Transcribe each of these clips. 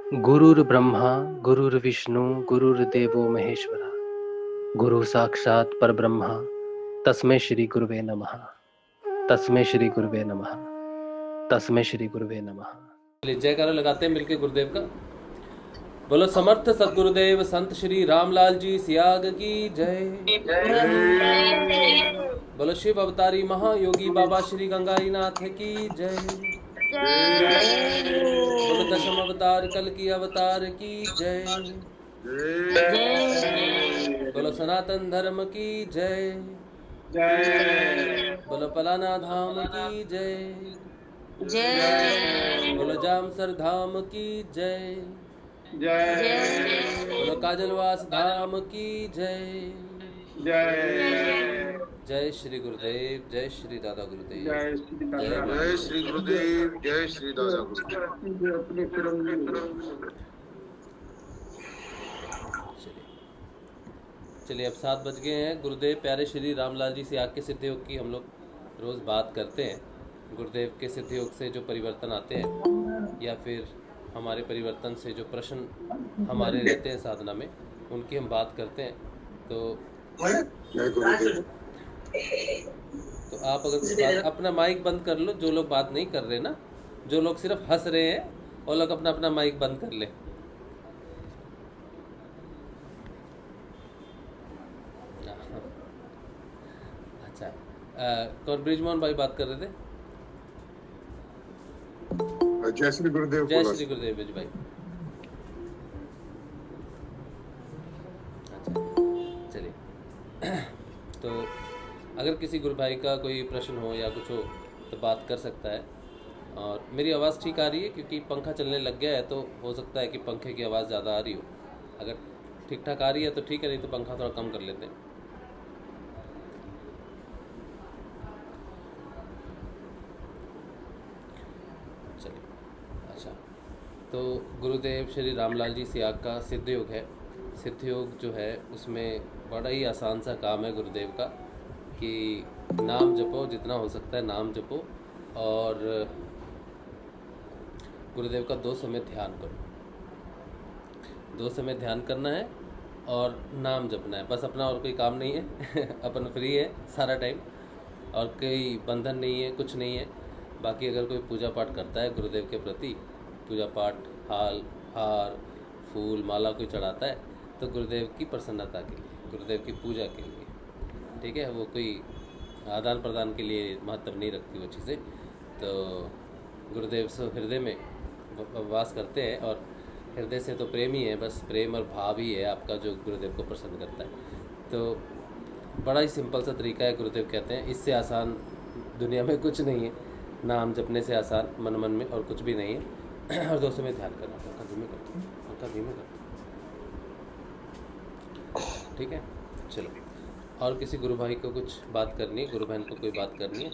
गुरुर्ब्रह्मा गुरुर्विष्णु गुरुर्देवो महेश्वरा गुरु साक्षात परब्रह्मा तस्मै श्री गुरुवे नमः। तस्मै श्री गुरुवे नमः। तस्मै श्री गुरुवे नमः। जयकारा लगाते हैं मिलके गुरुदेव का। बोलो समर्थ सतगुरुदेव संत श्री रामलाल जी सियाग की जय। बोलो शिव अवतारी महायोगी बाबा श्री गंगारी नाथ की जय। बोलो दशम अवतार कल की अवतार की जय। बोलो सनातन धर्म की जय। बोलो पलाना धाम की जय। बोलो जामसर धाम की जय। बोलो काजलवास धाम की जय। जय श्री गुरुदेव, जय श्री दादा गुरुदेव, जय श्री गुरुदेव, जय श्री दादा गुरुदेव। चलिए अब 7 बज गए हैं। गुरुदेव प्यारे श्री रामलाल जी से आके सिद्ध योग की हम लोग रोज़ बात करते हैं। गुरुदेव के सिद्ध योग से जो परिवर्तन आते हैं या फिर हमारे परिवर्तन से जो प्रश्न हमारे रहते हैं साधना में, उनकी हम बात करते हैं। तो आप अगर अपना माइक बंद कर लो, जो लोग बात नहीं कर रहे ना, जो लोग सिर्फ हंस रहे हैं, वो लोग अपना अपना माइक बंद कर ले। अच्छा, कौन ब्रिजमोहन भाई बात कर रहे थे? जय श्री गुरुदेव। जय श्री गुरुदेव ब्रिज भाई। अच्छा चलिए तो अगर किसी गुरु भाई का कोई प्रश्न हो या कुछ हो तो बात कर सकता है। और मेरी आवाज़ ठीक आ रही है क्योंकि पंखा चलने लग गया है, तो हो सकता है कि पंखे की आवाज़ ज़्यादा आ रही हो। अगर ठीक ठाक आ रही है तो ठीक है, नहीं तो पंखा थोड़ा कम कर लेते हैं। चलिए अच्छा, तो गुरुदेव श्री रामलाल जी सियाग का सिद्ध योग है। सिद्ध योग जो है उसमें बड़ा ही आसान सा काम है गुरुदेव का कि नाम जपो, जितना हो सकता है नाम जपो, और गुरुदेव का 2 समय ध्यान करो। 2 समय ध्यान करना है और नाम जपना है, बस। अपना और कोई काम नहीं है अपन फ्री है सारा टाइम, और कोई बंधन नहीं है, कुछ नहीं है। बाकी अगर कोई पूजा पाठ करता है गुरुदेव के प्रति, पूजा पाठ हार फूल माला कोई चढ़ाता है, तो गुरुदेव की प्रसन्नता के लिए, गुरुदेव की पूजा के लिए, ठीक है। वो कोई आदान प्रदान के लिए महत्व नहीं रखती वो चीज़ें। तो गुरुदेव से हृदय में वास करते हैं, और हृदय से तो प्रेम ही है, बस प्रेम और भाव ही है आपका जो गुरुदेव को प्रसन्न करता है। तो बड़ा ही सिंपल सा तरीका है। गुरुदेव कहते हैं इससे आसान दुनिया में कुछ नहीं है। नाम जपने से आसान मन में और कुछ भी नहीं है। और 2 समय ध्यान करना, पंखा धीमे कर, ठीक है। चलो, और किसी गुरु भाई को कुछ बात करनी है, गुरु बहन को कोई बात करनी है?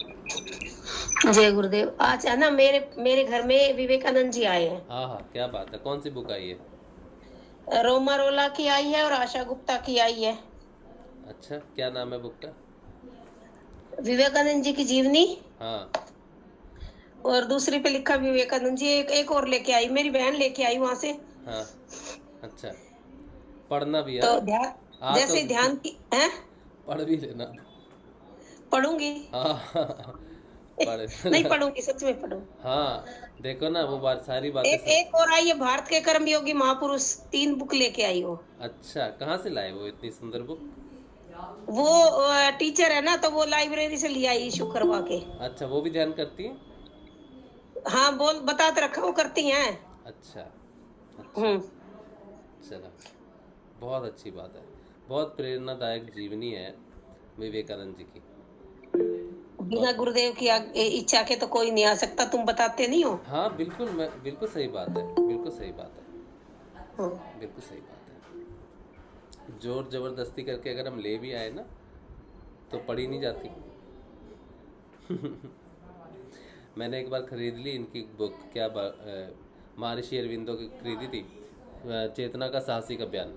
जय गुरुदेव। आज है ना मेरे घर में विवेकानंद जी आए हैं। हाँ, क्या बात है। कौन सी बुक आई है? रोमा रोला की आई है और आशा गुप्ता की आई है। अच्छा, क्या नाम है बुक का? विवेकानंद जी की जीवनी। हाँ, और दूसरी पे लिखा विवेकानंद जी। एक और लेके आई, मेरी बहन लेके आई वहां से। हाँ, अच्छा, पढ़ना भी है तो ध्यान, जैसे तो ध्यान की है, पढ़ भी लेना। पढ़ूंगी। हाँ पढ़ नहीं पढ़ूंगी, सच में पढ़ूंगी। हाँ, देखो ना, वो बात सारी बातें एक और आई है, भारत के कर्मयोगी महापुरुष। 3 बुक लेके आई वो। अच्छा, कहाँ से लाए वो इतनी सुंदर बुक? वो टीचर है ना, तो वो लाइब्रेरी से ले आई इशू करवा के। अच्छा, वो भी ध्यान करती है? हाँ, बोल बता तो रखा, वो करती हैं। अच्छा, चलो, बहुत अच्छी बात है। बहुत प्रेरणादायक जीवनी है विवेकानंद जी की। बिना गुरुदेव की इच्छा के तो कोई नहीं आ सकता, तुम बताते नहीं हो। हाँ बिल्कुल, बिल्कुल सही बात है, बिल्कुल सही बात है, बिल्कुल सही बात है। जोर जबरदस्ती करके अगर हम ले भी आए ना, तो पढ़ी नहीं जाती। मैंने एक बार खरीद ली इनकी बुक, क्या महर्षि अरविंदो की खरीदी थी, चेतना का साहसिक अभियान।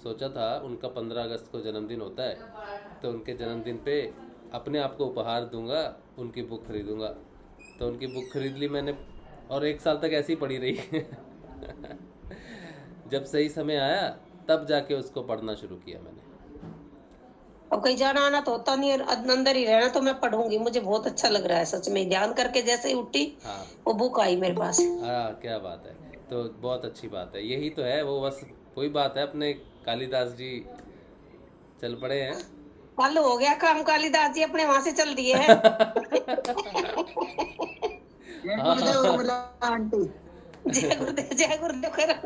सोचा था उनका 15 अगस्त को जन्मदिन होता है, तो उनके जन्मदिन पे अपने आप को उपहार दूंगा, उनकी बुक खरीदूंगा। तो उनकी बुक खरीद ली मैंने, और 1 साल तक ऐसी ही पड़ी रही। जब सही समय आया तब जाके उसको पढ़ना शुरू किया मैंने। अब कहीं जाना आना तो होता नहीं है, अंदर ही रहना, तो मैं पढ़ूंगी। मुझे बहुत अच्छा लग रहा है सच में, ध्यान करके जैसे ही उठी हाँ वो बुक आई मेरे पास। हाँ, क्या बात है। तो बहुत अच्छी बात है, यही तो है वो, बस वही बात है, अपने कालिदास जी चल पड़े हैं। कल हो गया काम, कालिदास जी अपने वहां से चल दिए हैं। जय गुरुदेव उर्मिला आंटी। जय गुरुदेव, जय गुरुदेव करण।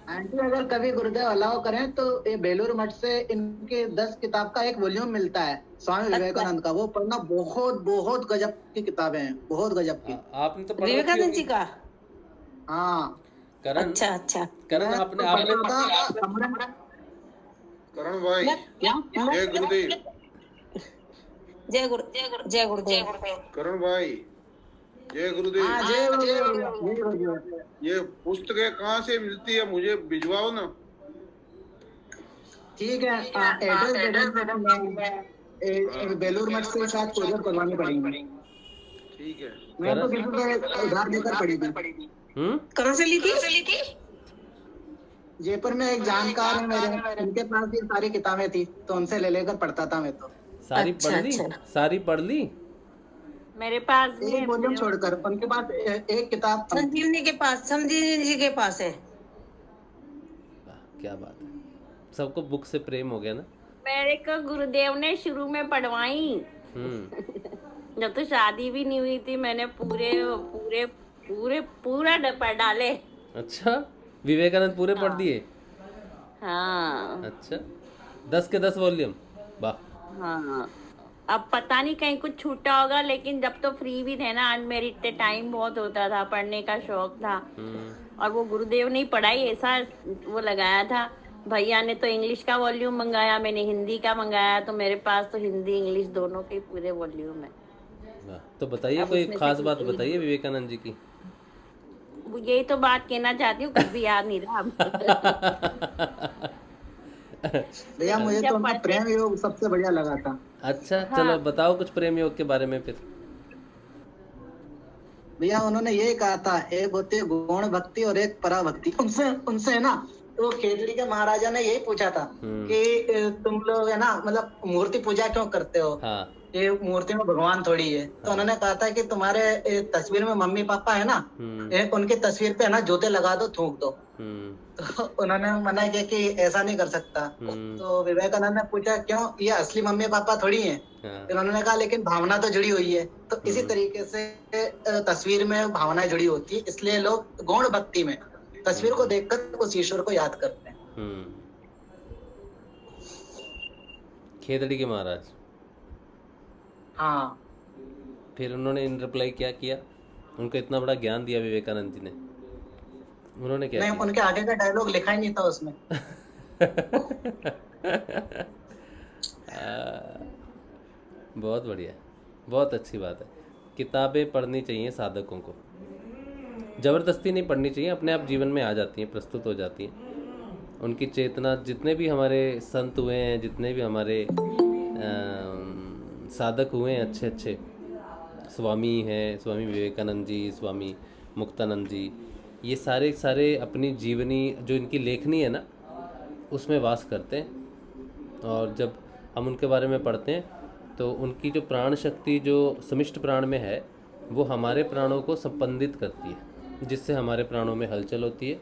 आंटी अगर कभी गुरुदेव अलाउ करें तो ये बेलूर मठ से इनके 10 किताब का एक वॉल्यूम मिलता है स्वामी विवेकानंद का, वो पढ़ना, बहुत बहुत गजब की किताबें हैं, बहुत गजब की। आपने तो पढ़ रखी विवेकानंद जी होगी। का? हाँ करण, अच्छा अच्छा। करण मैं आपने तो आपने पढ़ता था, करण भाई, जय गुरुदेव। जय गुरु, जय गुरु, जय गुरुदेव। करण भाई, जय गुरुदेव। हाँ जय गुरुदेव, जय गुरुदेव। ये पुस्तकें कहाँ से मिलती है, मुझे भिजवाओ ना। ठीक है, एड्रेस दे दूँ, बेलूर मठ से शायद कोरियर करवानी पड़ेगी। ठीक है। मैं तो किसी से उधार लेकर पड़ी थी। कहाँ से ली थी? जयपुर में एक जानकार है मेरे, उनके पास ये सारी किताबें थी, तो उनसे ले लेकर पढ़ता था मैं तो। सारी अच्छा, पढ़ ली? अच्छा। सारी पढ़ ली? मेरे पास भी एक वॉल्यूम छोड़कर उनके पास एक किताब थी। संजीवनी के पास, संजीवनी जी के पास है। वाह, क्या बात है, सबको बुक से प्रेम हो गया ना। मेरे को गुरुदेव ने शुरू में पढ़वाई। जब तो शादी भी नहीं हुई थी, मैंने पूरे पूरे पूरे पूरा पढ़ डाले। अच्छा, विवेकानंद पूरे पढ़ दिए? हाँ अच्छा, 10 के 10 वॉल्यूम, वाह। हाँ, अब पता नहीं कहीं कुछ छूटा होगा, लेकिन जब तो फ्री भी थे ना, अनमेरिड थे, टाइम बहुत होता था, पढ़ने का शौक था। और वो गुरुदेव ने पढ़ाई ऐसा वो लगाया था। भैया ने तो इंग्लिश का वॉल्यूम मंगाया, मैंने हिंदी का मंगाया, तो मेरे पास तो हिंदी इंग्लिश दोनों के पूरे वॉल्यूम है। वाह, तो बताइए कोई खास बात बताइए विवेकानंद जी की। यही तो बात कहना चाहती हूँ, कुछ भी याद नहीं रहा। भैया मुझे तो उनका प्रेम योग सबसे बढ़िया लगा था। अच्छा, चलो बताओ कुछ प्रेम योग के बारे में फिर। भैया उन्होंने ये कहा था, एक होती है गौण भक्ति और एक पराभक्ति। उनसे है ना, तो खेतड़ी के महाराजा ने यही पूछा था कि तुम लोग है ना, मतलब मूर्ति पूजा क्यों करते हो? हाँ, ये मूर्ति में भगवान थोड़ी है। तो उन्होंने कहा था कि तुम्हारे तस्वीर में मम्मी पापा है ना, उनकी तस्वीर पे है ना जूते लगा दो, थूक दो। तो उन्होंने मना किया कि ऐसा नहीं कर सकता। तो विवेकानंद ने पूछा क्यों, ये असली मम्मी पापा थोड़ी हैं। फिर उन्होंने कहा लेकिन भावना तो जुड़ी हुई है। तो इसी तरीके से तस्वीर में भावनाएं जुड़ी होती है, इसलिए लोग गौण भक्ति में तस्वीर को देखकर उस ईश्वर को याद करते हैं। खेतड़ी के महाराज। हाँ, फिर उन्होंने इन रिप्लाई क्या किया? उनको इतना बड़ा ज्ञान दिया विवेकानंद जी ने, उन्होंने क्या नहीं किया? उनके आगे का डायलॉग लिखा ही नहीं था उसमें। बहुत बढ़िया, बहुत अच्छी बात है। किताबें पढ़नी चाहिए साधकों को, ज़बरदस्ती नहीं पढ़नी चाहिए, अपने आप जीवन में आ जाती हैं, प्रस्तुत हो जाती हैं। उनकी चेतना, जितने भी हमारे संत हुए हैं, जितने भी हमारे साधक हुए हैं अच्छे अच्छे, स्वामी हैं, स्वामी विवेकानंद जी, स्वामी मुक्तानंद जी, ये सारे सारे अपनी जीवनी जो इनकी लेखनी है ना, उसमें वास करते हैं। और जब हम उनके बारे में पढ़ते हैं तो उनकी जो प्राण शक्ति जो समिष्ट प्राण में है, वो हमारे प्राणों को संपंदित करती है, जिससे हमारे प्राणों में हलचल होती है।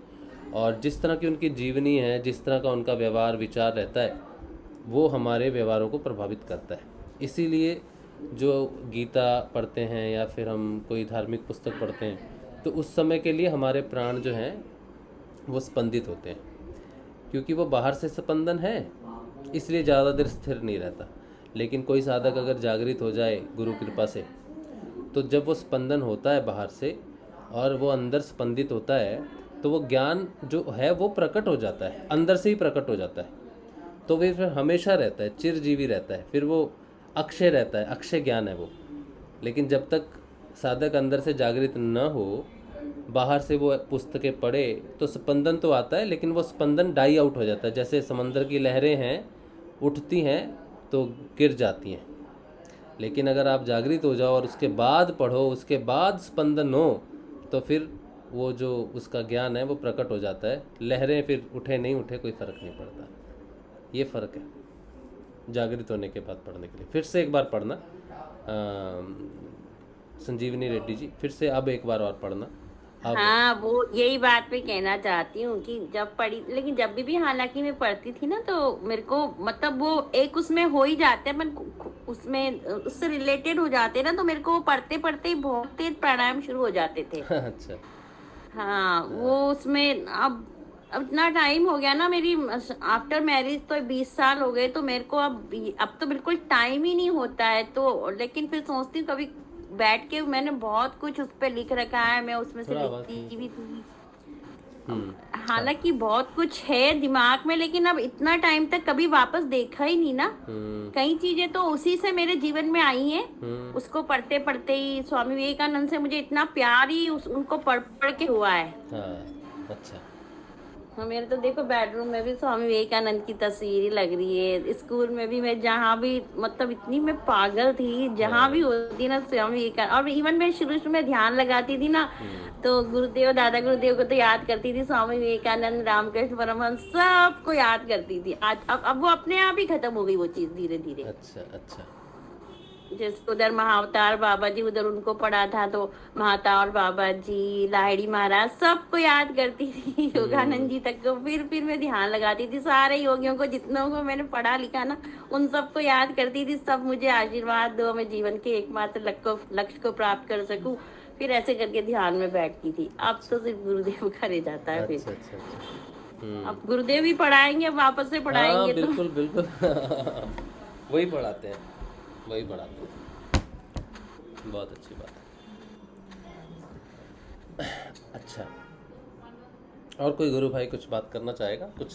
और जिस तरह की उनकी जीवनी है, जिस तरह का उनका व्यवहार विचार रहता है, वो हमारे व्यवहारों को प्रभावित करता है। इसीलिए जो गीता पढ़ते हैं या फिर हम कोई धार्मिक पुस्तक पढ़ते हैं, तो उस समय के लिए हमारे प्राण जो हैं वो स्पंदित होते हैं, क्योंकि वो बाहर से स्पंदन है, इसलिए ज़्यादा देर स्थिर नहीं रहता। लेकिन कोई साधक अगर जागृत हो जाए गुरु कृपा से, तो जब वो स्पंदन होता है बाहर से और वो अंदर स्पंदित होता है, तो वो ज्ञान जो है वो प्रकट हो जाता है, अंदर से ही प्रकट हो जाता है। तो वे फिर हमेशा रहता है, चिरजीवी रहता है, फिर वो अक्षय रहता है, अक्षय ज्ञान है वो। लेकिन जब तक साधक अंदर से जागृत न हो, बाहर से वो पुस्तकें पढ़े, तो स्पंदन तो आता है, लेकिन वो स्पंदन डाई आउट हो जाता है। जैसे समंदर की लहरें हैं, उठती हैं तो गिर जाती हैं। लेकिन अगर आप जागृत हो जाओ और उसके बाद पढ़ो, उसके बाद स्पंदन हो, तो फिर वो जो उसका ज्ञान है वो प्रकट हो जाता है। लहरें फिर उठे नहीं उठे कोई फ़र्क नहीं पड़ता। ये फ़र्क है जागृत होने के बाद पढ़ने के लिए। फिर से एक बार पढ़ना संजीवनी रेड्डी जी, फिर से अब एक बार और पढ़ना। अब हाँ, वो यही बात मैं कहना चाहती हूँ कि जब पढ़ी, लेकिन जब भी हालांकि मैं पढ़ती थी ना तो मेरे को मतलब वो एक उसमें हो ही जाते हैं, उसमें उससे रिलेटेड हो जाते हैं ना, तो मेरे को पढ़ते पढ़ते ही बहुत तेज प्राणायाम शुरू हो जाते थे। अच्छा। हाँ, वो उसमें अब इतना टाइम हो गया ना मेरी, आफ्टर मैरिज तो 20 साल हो गए, तो मेरे को अब तो बिल्कुल टाइम ही नहीं होता है। तो लेकिन फिर सोचती हूँ कभी बैठ के, मैंने बहुत कुछ उस पर लिख रखा है, मैं उसमें से थोड़ा आवाज़ लिखती भी थी। हाँ। हालांकि बहुत कुछ है दिमाग में, लेकिन अब इतना टाइम तक कभी वापस देखा ही नहीं ना। कई चीजें तो उसी से मेरे जीवन में आई हैं। उसको पढ़ते पढ़ते ही स्वामी विवेकानंद से मुझे इतना प्यार ही उनको पढ़ पढ़ के हुआ है। हाँ, अच्छा। हाँ, मेरे तो देखो बेडरूम में भी स्वामी विवेकानंद की तस्वीर ही लग रही है। स्कूल में भी मैं जहाँ भी, मतलब इतनी मैं पागल थी, जहाँ भी होती ना स्वामी विवेकानंद, और इवन मैं शुरू में ध्यान लगाती थी ना तो गुरुदेव, दादा गुरुदेव को तो याद करती थी, स्वामी विवेकानंद, रामकृष्ण परमहंस, सबको याद करती थी। आज अब वो अपने आप ही खत्म हो गई वो चीज धीरे धीरे। अच्छा अच्छा। जैसे उधर महाअवतार बाबा जी, उधर उनको पढ़ा था तो महाअवतार बाबा जी, लाहिड़ी महाराज, सबको याद करती थी, योगानंद जी तक को। फिर मैं ध्यान लगाती थी, सारे योगियों को, जितनों को मैंने पढ़ा लिखा ना, उन सबको याद करती थी। सब मुझे आशीर्वाद दो, मैं जीवन के एकमात्र लक्ष्य को प्राप्त कर सकूं। फिर ऐसे करके ध्यान में बैठती थी। अब तो सिर्फ गुरुदेव का रह जाता है। फिर अच्छा अच्छा अच्छा। अब गुरुदेव ही पढ़ाएंगे, अब वापस से पढ़ाएंगे। हाँ, तो बिल्कुल बिल्कुल। वही पढ़ाते हैं, वही पढ़ाते हैं। बहुत अच्छी बात है। अच्छा, और कोई गुरु भाई कुछ बात करना चाहेगा? कुछ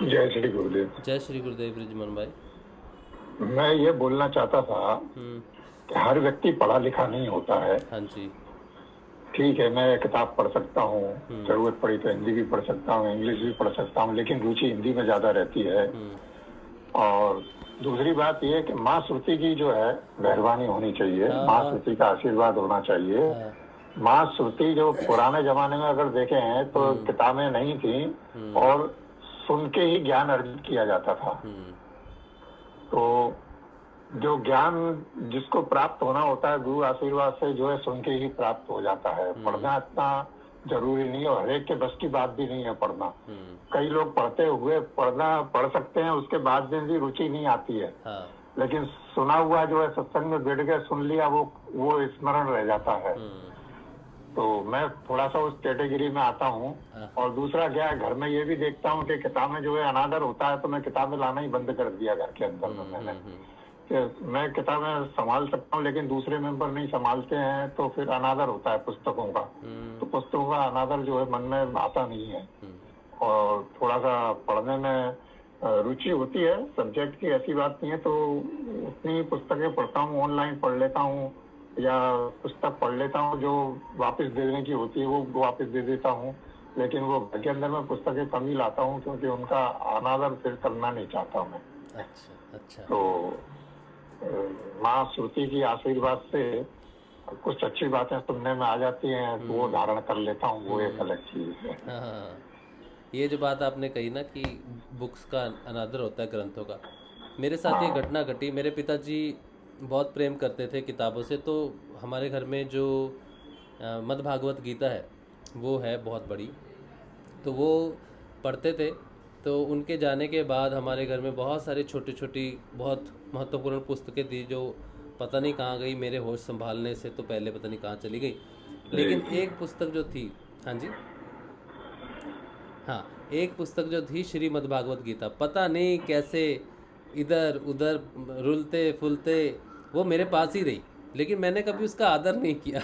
जय श्री गुरुदेव। जय श्री गुरुदेव ब्रिजमन भाई। मैं ये बोलना चाहता था कि हर व्यक्ति पढ़ा लिखा नहीं होता है। हाँ जी। ठीक है, मैं किताब पढ़ सकता हूँ, जरूरत पड़ी तो हिंदी भी पढ़ सकता हूँ, इंग्लिश भी पढ़ सकता हूँ, लेकिन रुचि हिंदी में ज्यादा रहती है। और दूसरी बात यह है कि माँ श्रुति की जो है मेहरबानी होनी चाहिए, माँ श्रुति का आशीर्वाद होना चाहिए। माँ श्रुति जो पुराने जमाने में अगर देखे हैं तो किताबें नहीं थी और सुन के ही ज्ञान अर्जित किया जाता था। तो जो ज्ञान जिसको प्राप्त होना होता है गुरु आशीर्वाद से, जो है सुन के ही प्राप्त हो जाता है। पढ़ना इतना जरूरी नहीं है, और हरेक के बस की बात भी नहीं है पढ़ना। कई लोग पढ़ते हुए पढ़ सकते हैं, उसके बाद में भी रुचि नहीं आती है। लेकिन सुना हुआ जो है सत्संग में बैठ के सुन लिया, वो स्मरण रह जाता है। तो मैं थोड़ा सा उस कैटेगरी में आता हूँ। और दूसरा क्या है, घर में ये भी देखता हूँ कि किताबें जो है अनादर होता है, तो मैं किताबें लाना ही बंद कर दिया घर के अंदर में। मैंने कि मैं किताबें संभाल सकता हूँ लेकिन दूसरे मेंबर नहीं संभालते हैं, तो फिर अनादर होता है पुस्तकों का। तो पुस्तकों का अनादर जो है मन में आता नहीं है। और थोड़ा सा पढ़ने में रुचि होती है, सब्जेक्ट की ऐसी बात नहीं है, तो उतनी पुस्तकें पढ़ता हूँ, ऑनलाइन पढ़ लेता हूँ या पुस्तक पढ़ लेता हूँ, जो वापस देने की होती है वो वापस दे देता हूँ। लेकिन वो घर के अंदर में पुस्तकें कम ही लाता हूँ, क्योंकि उनका अनादर फिर करना नहीं चाहता मैं। अच्छा। तो माँ श्रुति की आशीर्वाद से कुछ अच्छी बातें सुनने में आ जाती हैं, तो वो धारण कर लेता हूँ, वो एक अलग चीज है। हाँ, ये जो बात आपने कही ना कि बुक्स का अनादर होता है, ग्रंथों का, मेरे साथ ये घटना घटी। मेरे पिताजी बहुत प्रेम करते थे किताबों से, तो हमारे घर में जो मद्भागवत गीता है वो है बहुत बड़ी, तो वो पढ़ते थे। तो उनके जाने के बाद हमारे घर में बहुत सारी छोटी छोटी बहुत महत्वपूर्ण पुस्तकें थी, जो पता नहीं कहाँ गई, मेरे होश संभालने से तो पहले पता नहीं कहाँ चली गई। लेकिन एक पुस्तक जो थी, हाँ जी, हाँ, एक पुस्तक जो थी श्रीमद्भागवत गीता, पता नहीं कैसे इधर उधर रुलते फुलते वो मेरे पास ही रही, लेकिन मैंने कभी उसका आदर नहीं किया।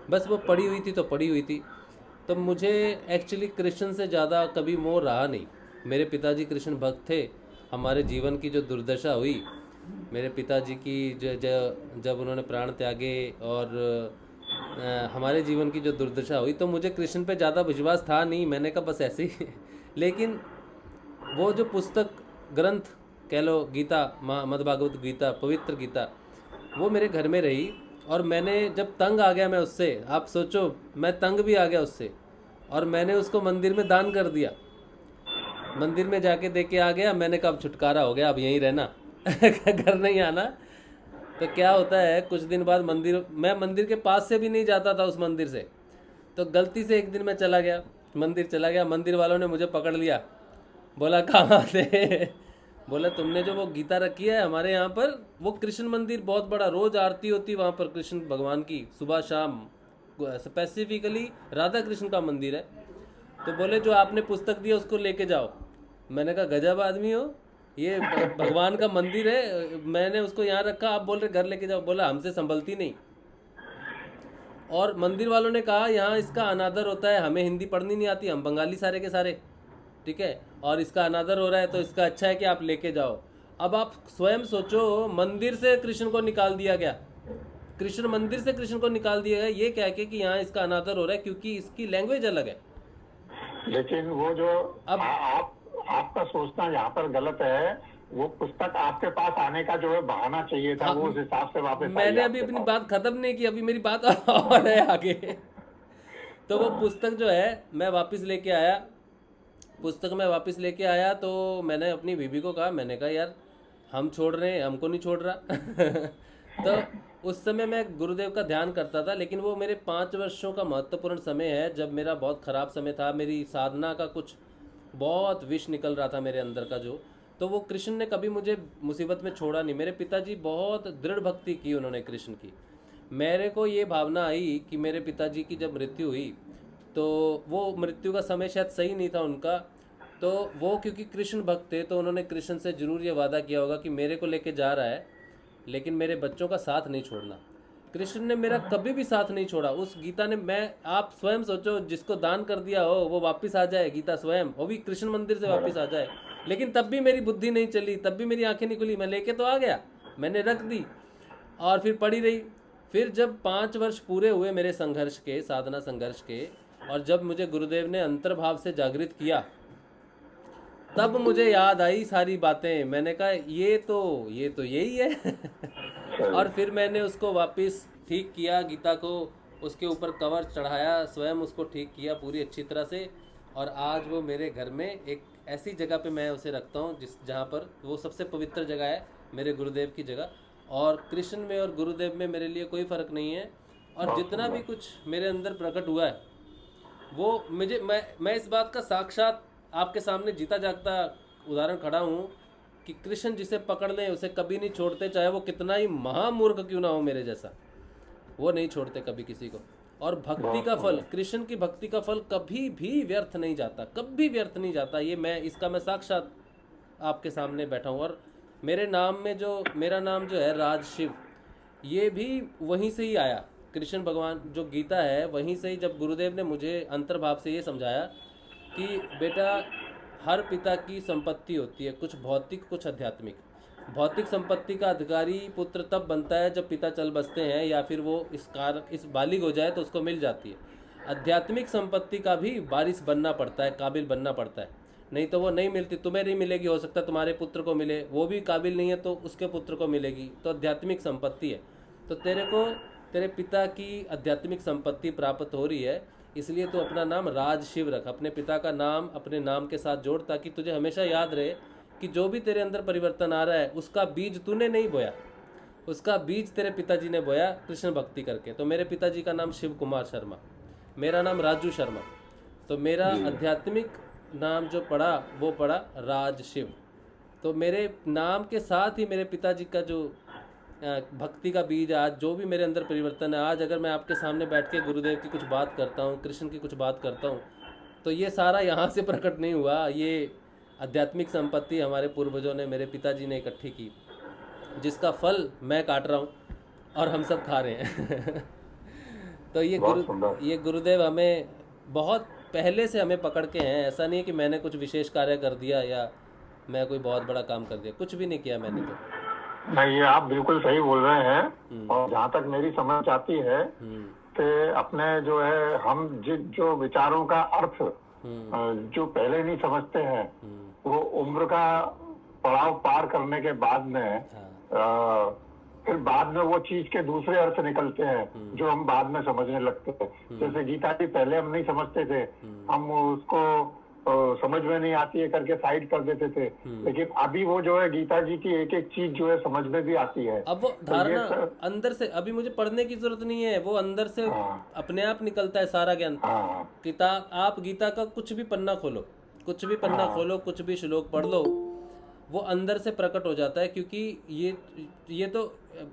बस वो पड़ी हुई थी तो पड़ी हुई थी। तो मुझे एक्चुअली कृष्ण से ज़्यादा कभी मोह रहा नहीं, मेरे पिताजी कृष्ण भक्त थे। हमारे जीवन की जो दुर्दशा हुई, मेरे पिताजी की जब उन्होंने प्राण त्यागे और हमारे जीवन की जो दुर्दशा हुई, तो मुझे कृष्ण पे ज़्यादा विश्वास था नहीं। मैंने कहा बस ऐसे ही लेकिन वो जो पुस्तक ग्रंथ कह लो, गीता, मद्भागवत गीता, पवित्र गीता, वो मेरे घर में रही। और मैंने जब तंग आ गया मैं उससे, आप सोचो मैं तंग भी आ गया उससे, और मैंने उसको मंदिर में दान कर दिया। मंदिर में जाके दे के आ गया। मैंने कहा अब छुटकारा हो गया, अब यहीं रहना घर नहीं आना। तो क्या होता है, कुछ दिन बाद मैं मंदिर के पास से भी नहीं जाता था उस मंदिर से। तो गलती से एक दिन मैं चला गया, मंदिर चला गया, मंदिर वालों ने मुझे पकड़ लिया। बोला कहाँ थे? बोला तुमने जो वो गीता रखी है हमारे यहाँ पर, वो कृष्ण मंदिर बहुत बड़ा, रोज आरती होती वहाँ पर कृष्ण भगवान की, सुबह शाम, स्पेसिफिकली राधा कृष्ण का मंदिर है। तो बोले जो आपने पुस्तक दिया उसको लेके जाओ। मैंने कहा गजब आदमी हो, ये भगवान का मंदिर है, मैंने उसको यहाँ रखा, आप बोल रहे घर लेके जाओ। बोला हमसे संभलती नहीं। और मंदिर वालों ने कहा यहाँ इसका अनादर होता है, हमें हिंदी पढ़नी नहीं आती, हम बंगाली सारे के सारे, ठीक है, और इसका अनादर हो रहा है, तो इसका अच्छा है कि आप लेके जाओ। अब आप स्वयं सोचो, मंदिर से कृष्ण को निकाल दिया गया, कृष्ण मंदिर से कृष्ण को निकाल दिया गया, ये कह के कि यहाँ इसका अनादर हो रहा है क्योंकि इसकी लैंग्वेज अलग है। लेकिन वो जो अब आपका सोचना यहाँ पर गलत है। वो पुस्तक आपके पास आने का जो है बहाना चाहिए था, वो उस हिसाब से वापस आई। मैंने अभी अपनी बात खत्म नहीं की, अभी मेरी बात और है आगे। तो वो पुस्तक जो है मैं वापस लेके आया, तो मैंने अपनी बीबी को कहा, मैंने कहा यार हम छोड़ रहे हैं, हमको नहीं छोड़ रहा तो उस समय मैं गुरुदेव का ध्यान करता था, लेकिन वो मेरे 5 वर्षों का महत्वपूर्ण समय है, जब मेरा बहुत ख़राब समय था, मेरी साधना का कुछ बहुत विष निकल रहा था मेरे अंदर का जो। तो वो कृष्ण ने कभी मुझे मुसीबत में छोड़ा नहीं। मेरे पिताजी बहुत दृढ़ भक्ति की उन्होंने कृष्ण की। मेरे को ये भावना आई कि मेरे पिताजी की जब मृत्यु हुई, तो वो मृत्यु का समय शायद सही नहीं था उनका, तो वो क्योंकि कृष्ण भक्त थे, तो उन्होंने कृष्ण से ज़रूर ये वादा किया होगा कि मेरे को लेके जा रहा है, लेकिन मेरे बच्चों का साथ नहीं छोड़ना। कृष्ण ने मेरा कभी भी साथ नहीं छोड़ा। उस गीता ने, आप स्वयं सोचो, जिसको दान कर दिया हो वो वापस आ जाए, गीता स्वयं, वो भी कृष्ण मंदिर से वापस आ जाए। लेकिन तब भी मेरी बुद्धि नहीं चली, तब भी मेरी आंखें नहीं खुली। मैं लेके तो आ गया, मैंने रख दी और फिर पड़ी रही। फिर जब 5 वर्ष पूरे हुए मेरे संघर्ष के, साधना संघर्ष के, और जब मुझे गुरुदेव ने अंतर्भाव से जागृत किया, तब मुझे याद आई सारी बातें। मैंने कहा ये तो यही है और फिर मैंने उसको वापस ठीक किया, गीता को उसके ऊपर कवर चढ़ाया, स्वयं उसको ठीक किया पूरी अच्छी तरह से। और आज वो मेरे घर में एक ऐसी जगह पे मैं उसे रखता हूँ जहाँ पर वो सबसे पवित्र जगह है, मेरे गुरुदेव की जगह। और कृष्ण में और गुरुदेव में मेरे लिए कोई फ़र्क नहीं है। और जितना भी कुछ मेरे अंदर प्रकट हुआ है वो मैं इस बात का साक्षात आपके सामने जीता जागता उदाहरण खड़ा हूँ कि कृष्ण जिसे पकड़ लें उसे कभी नहीं छोड़ते, चाहे वो कितना ही महामूर्ख क्यों ना हो मेरे जैसा, वो नहीं छोड़ते कभी किसी को। और भक्ति का फल, कृष्ण की भक्ति का फल कभी भी व्यर्थ नहीं जाता, कभी व्यर्थ नहीं जाता। ये मैं साक्षात आपके सामने बैठा हूँ। और मेरा नाम जो है राज शिव, ये भी वहीं से ही आया। कृष्ण भगवान जो गीता है वहीं से ही, जब गुरुदेव ने मुझे अंतर्भाव से ये समझाया कि बेटा हर पिता की संपत्ति होती है, कुछ भौतिक कुछ आध्यात्मिक। भौतिक संपत्ति का अधिकारी पुत्र तब बनता है जब पिता चल बसते हैं या फिर वो इस बालिग हो जाए तो उसको मिल जाती है। आध्यात्मिक संपत्ति का भी वारिस बनना पड़ता है, काबिल बनना पड़ता है, नहीं तो वो नहीं मिलती। तुम्हें नहीं मिलेगी, हो सकता है तुम्हारे पुत्र को मिले, वो भी काबिल नहीं है तो उसके पुत्र को मिलेगी। तो आध्यात्मिक संपत्ति है, तो तेरे पिता की आध्यात्मिक संपत्ति प्राप्त हो रही है, इसलिए तो अपना नाम राज शिव रख। अपने पिता का नाम अपने नाम के साथ जोड़, ताकि तुझे हमेशा याद रहे कि जो भी तेरे अंदर परिवर्तन आ रहा है उसका बीज तूने नहीं बोया, उसका बीज तेरे पिताजी ने बोया कृष्ण भक्ति करके। तो मेरे पिताजी का नाम शिव कुमार शर्मा, मेरा नाम राजू शर्मा। तो मेरा आध्यात्मिक नाम जो पड़ा वो पड़ा राज शिव। तो मेरे नाम के साथ ही मेरे पिताजी का जो भक्ति का बीज, आज जो भी मेरे अंदर परिवर्तन है, आज अगर मैं आपके सामने बैठ के गुरुदेव की कुछ बात करता हूँ, कृष्ण की कुछ बात करता हूँ, तो ये सारा यहाँ से प्रकट नहीं हुआ। ये आध्यात्मिक संपत्ति हमारे पूर्वजों ने, मेरे पिताजी ने इकट्ठी की, जिसका फल मैं काट रहा हूँ और हम सब खा रहे हैं तो ये गुरुदेव हमें बहुत पहले से हमें पकड़ के हैं। ऐसा नहीं है कि मैंने कुछ विशेष कार्य कर दिया या मैं कोई बहुत बड़ा काम कर दिया, कुछ भी नहीं किया मैंने तो। नहीं, ये आप बिल्कुल सही बोल रहे हैं। और जहाँ तक मेरी समझ आती है कि अपने जो है हम जो विचारों का अर्थ जो पहले नहीं समझते हैं, वो उम्र का पड़ाव पार करने के बाद में फिर बाद में वो चीज के दूसरे अर्थ निकलते हैं जो हम बाद में समझने लगते हैं। जैसे गीता जी पहले हम नहीं समझते थे, हम उसको समझ में नहीं आती है करके साइड कर देते थे, लेकिन अभी वो जो है गीता जी की एक एक चीज जो है समझ में भी आती है। अब वो धारणा अंदर से, अभी मुझे पढ़ने की जरूरत नहीं है, वो अंदर से अपने आप निकलता है सारा ज्ञान। किताब, आप गीता का कुछ भी पन्ना खोलो, कुछ भी पन्ना खोलो, कुछ भी श्लोक पढ़ लो, वो अंदर से प्रकट हो जाता है। क्योंकि ये तो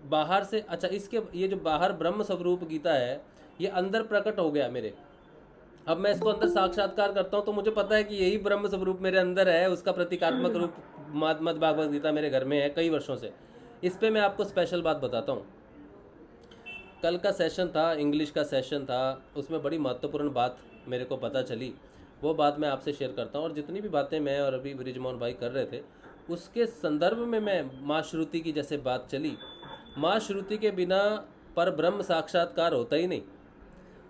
बाहर से, अच्छा इसके ये जो बाहर ब्रह्म स्वरूप गीता है, ये अंदर प्रकट हो गया मेरे। अब मैं इसको अंदर साक्षात्कार करता हूँ तो मुझे पता है कि यही ब्रह्म स्वरूप मेरे अंदर है। उसका प्रतीकात्मक रूप मद् भागवत गीता मेरे घर में है कई वर्षों से। इस पे मैं आपको स्पेशल बात बताता हूँ। कल का सेशन था, इंग्लिश का सेशन था, उसमें बड़ी महत्वपूर्ण बात मेरे को पता चली। वो बात मैं आपसे शेयर करता हूँ। और जितनी भी बातें मैं और अभी ब्रिजमोहन भाई कर रहे थे, उसके संदर्भ में मैं माँ श्रुति की जैसे बात चली, माँ श्रुति के बिना पर ब्रह्म साक्षात्कार होता ही नहीं।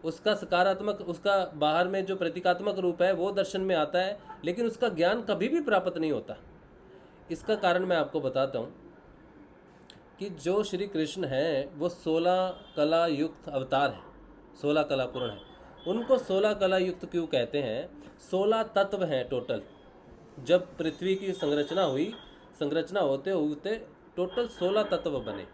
उसका सकारात्मक, उसका बाहर में जो प्रतीकात्मक रूप है वो दर्शन में आता है, लेकिन उसका ज्ञान कभी भी प्राप्त नहीं होता। इसका कारण मैं आपको बताता हूँ कि जो श्री कृष्ण हैं वो 16 कला युक्त अवतार हैं, 16 कला पूर्ण हैं। उनको 16 कला युक्त क्यों कहते हैं? 16 तत्व हैं टोटल। जब पृथ्वी की संरचना हुई, संरचना होते होते टोटल 16 तत्व बने।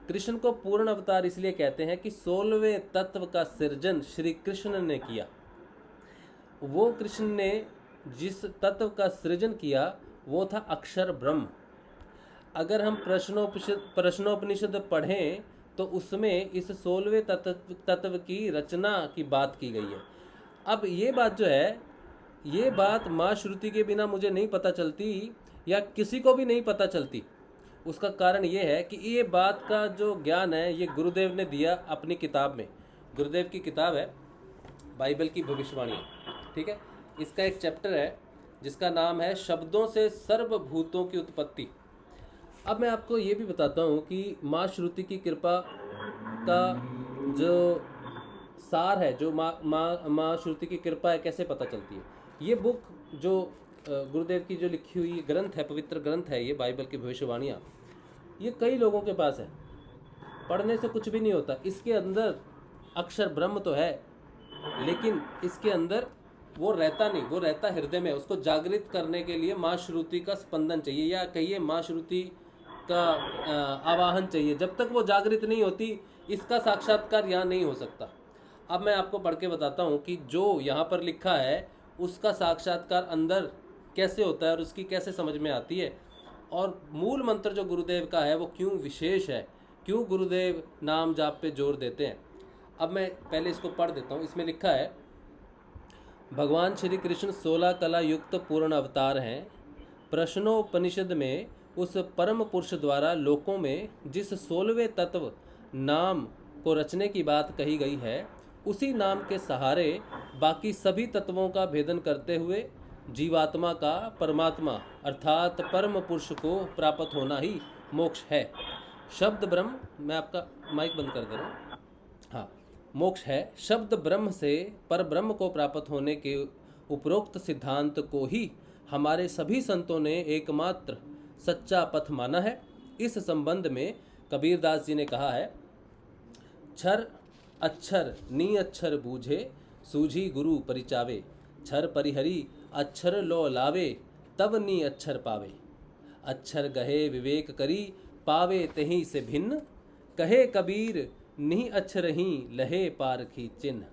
कृष्ण को पूर्ण अवतार इसलिए कहते हैं कि 16वें तत्व का सृजन श्री कृष्ण ने किया। वो कृष्ण ने जिस तत्व का सृजन किया वो था अक्षर ब्रह्म। अगर हम प्रश्नोपनिषद पढ़ें तो उसमें इस 16वें तत्व की रचना की बात की गई है। अब ये बात जो है, ये बात माँ श्रुति के बिना मुझे नहीं पता चलती या किसी को भी नहीं पता चलती। उसका कारण ये है कि ये बात का जो ज्ञान है ये गुरुदेव ने दिया अपनी किताब में। गुरुदेव की किताब है बाइबल की भविष्यवाणी, ठीक है। इसका एक चैप्टर है जिसका नाम है शब्दों से सर्वभूतों की उत्पत्ति। अब मैं आपको ये भी बताता हूँ कि माँ श्रुति की कृपा का जो सार है, जो माँ श्रुति की कृपा है, कैसे पता चलती है। ये बुक जो गुरुदेव की जो लिखी हुई ग्रंथ है, पवित्र ग्रंथ है, ये बाइबल की भविष्यवाणियाँ, ये कई लोगों के पास है। पढ़ने से कुछ भी नहीं होता। इसके अंदर अक्षर ब्रह्म तो है, लेकिन इसके अंदर वो रहता नहीं, वो रहता हृदय में। उसको जागृत करने के लिए माँ श्रुति का स्पंदन चाहिए, या कहिए माँ श्रुति का आवाहन चाहिए। जब तक वो जागृत नहीं होती, इसका साक्षात्कार यहाँ नहीं हो सकता। अब मैं आपको पढ़ के बताता हूँ कि जो यहाँ पर लिखा है उसका साक्षात्कार अंदर कैसे होता है और उसकी कैसे समझ में आती है, और मूल मंत्र जो गुरुदेव का है वो क्यों विशेष है, क्यों गुरुदेव नाम जाप पे जोर देते हैं। अब मैं पहले इसको पढ़ देता हूँ। इसमें लिखा है, भगवान श्री कृष्ण 16 कला युक्त पूर्ण अवतार हैं। प्रश्नोपनिषद में उस परम पुरुष द्वारा लोकों में जिस 16वें तत्व नाम को रचने की बात कही गई है, उसी नाम के सहारे बाकी सभी तत्वों का भेदन करते हुए जीवात्मा का परमात्मा अर्थात परम पुरुष को प्राप्त होना ही मोक्ष है। शब्द ब्रह्म, मैं आपका माइक बंद कर दे रहा हूँ, हाँ, मोक्ष है। शब्द ब्रह्म से पर ब्रह्म को प्राप्त होने के उपरोक्त सिद्धांत को ही हमारे सभी संतों ने एकमात्र सच्चा पथ माना है। इस संबंध में कबीरदास जी ने कहा है, छर अक्षर नी अक्षर बूझे, सूझी गुरु परिचावे, छर परिहरी अक्षर लो लावे, तब नी अक्षर पावे। अक्षर गहे विवेक करी, पावे तहीं से भिन्न, कहे कबीर नी अक्षर ही लहे पारखी चिन्ह।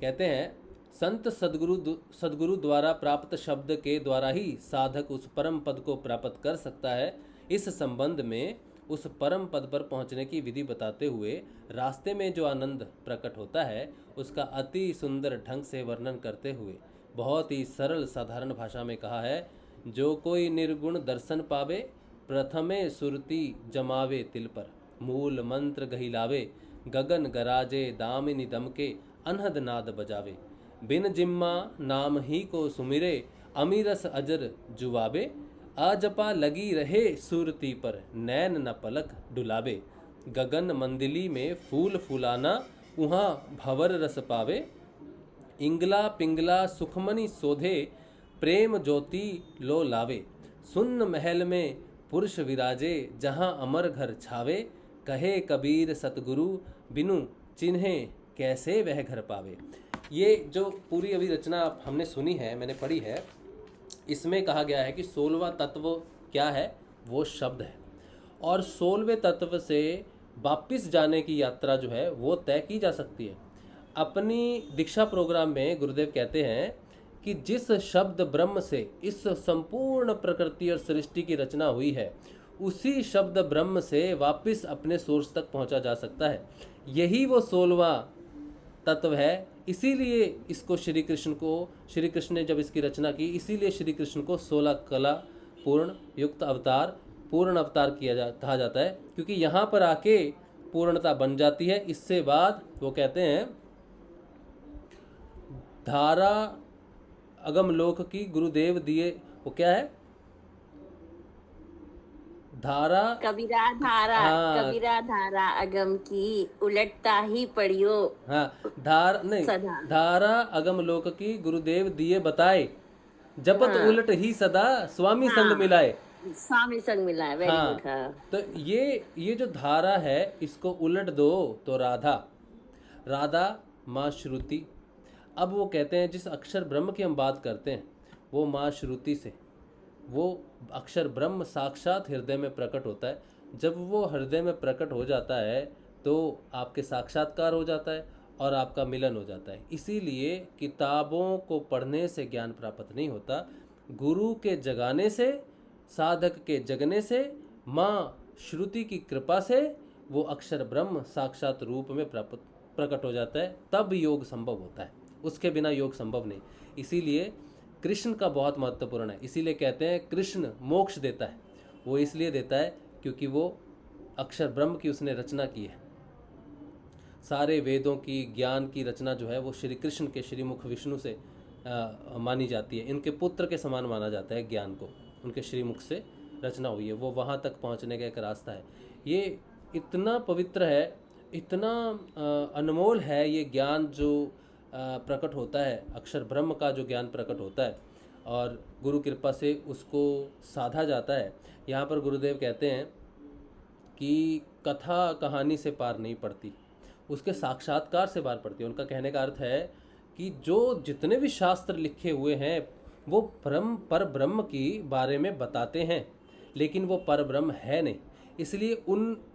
कहते हैं संत सदगुरु द्वारा प्राप्त शब्द के द्वारा ही साधक उस परम पद को प्राप्त कर सकता है। इस संबंध में उस परम पद पर पहुंचने की विधि बताते हुए रास्ते में जो आनंद प्रकट होता है उसका अति सुंदर ढंग से वर्णन करते हुए बहुत ही सरल साधारण भाषा में कहा है, जो कोई निर्गुण दर्शन पावे, प्रथमे सुरती जमावे तिल पर, मूल मंत्र गहिलावे, गगन गराजे दामिनी दमके, अनहद नाद बजावे। बिन जिम्मा नाम ही को सुमिरे, अमीरस अजर जुवाबे, आजपा लगी रहे सूरती पर, नैन न पलक डुलाबे, गगन मंदिली में फूल फुलाना, उहाँ भंवर रस पावे, इंगला पिंगला सुखमणि शोधे, प्रेम ज्योति लो लावे, सुन्न महल में पुरुष विराजे, जहाँ अमर घर छावे, कहे कबीर सतगुरु बिनु चिन्हे कैसे वह घर पावे। ये जो पूरी अभी रचना हमने सुनी है, मैंने पढ़ी है, इसमें कहा गया है कि 16वां तत्व क्या है, वो शब्द है, और 16वें तत्व से वापिस जाने की यात्रा जो है वो तय की जा सकती है। अपनी दीक्षा प्रोग्राम में गुरुदेव कहते हैं कि जिस शब्द ब्रह्म से इस संपूर्ण प्रकृति और सृष्टि की रचना हुई है, उसी शब्द ब्रह्म से वापिस अपने सोर्स तक पहुंचा जा सकता है। यही वो 16वां तत्व है। इसीलिए इसको श्री कृष्ण ने जब इसकी रचना की, इसीलिए श्री कृष्ण को 16 कला पूर्ण युक्त अवतार, पूर्ण अवतार कहा जाता है, क्योंकि यहाँ पर आके पूर्णता बन जाती है। इससे बाद वो कहते हैं धारा अगम लोक की गुरुदेव दिए, वो क्या है, धारा कबीरा धारा, हाँ, कबीरा धारा अगम की, उलटता ही पढ़ियो। हाँ, धारा अगम लोक की गुरुदेव दिए बताए, जपत उलट ही सदा स्वामी संग मिलाए। स्वामी संग मिलाए, वेरी गुड। हाँ, तो ये जो धारा है, इसको उलट दो तो राधा माँ श्रुति। अब वो कहते हैं जिस अक्षर ब्रह्म की हम बात करते हैं, वो माँ श्रुति से, वो अक्षर ब्रह्म साक्षात हृदय में प्रकट होता है। जब वो हृदय में प्रकट हो जाता है तो आपके साक्षात्कार हो जाता है और आपका मिलन हो जाता है। इसीलिए किताबों को पढ़ने से ज्ञान प्राप्त नहीं होता, गुरु के जगाने से, साधक के जगने से, माँ श्रुति की कृपा से वो अक्षर ब्रह्म साक्षात रूप में प्रकट हो जाता है, तब योग संभव होता है। उसके बिना योग संभव नहीं। इसीलिए कृष्ण का बहुत महत्वपूर्ण है। इसीलिए कहते हैं कृष्ण मोक्ष देता है। वो इसलिए देता है क्योंकि वो अक्षर ब्रह्म की उसने रचना की है। सारे वेदों की, ज्ञान की रचना जो है वो श्री कृष्ण के श्रीमुख विष्णु से मानी जाती है। इनके पुत्र के समान माना जाता है ज्ञान को, उनके श्रीमुख से रचना हुई है। वो वहाँ तक पहुँचने का एक रास्ता है। ये इतना पवित्र है, इतना अनमोल है ये ज्ञान जो प्रकट होता है, अक्षर ब्रह्म का जो ज्ञान प्रकट होता है और गुरु कृपा से उसको साधा जाता है। यहाँ पर गुरुदेव कहते हैं कि कथा कहानी से पार नहीं पड़ती, उसके साक्षात्कार से पार पड़ती है। उनका कहने का अर्थ है कि जो जितने भी शास्त्र लिखे हुए हैं वो पर ब्रह्म की बारे में बताते हैं, लेकिन वो पर ब्रह्म है नहीं। इसलिए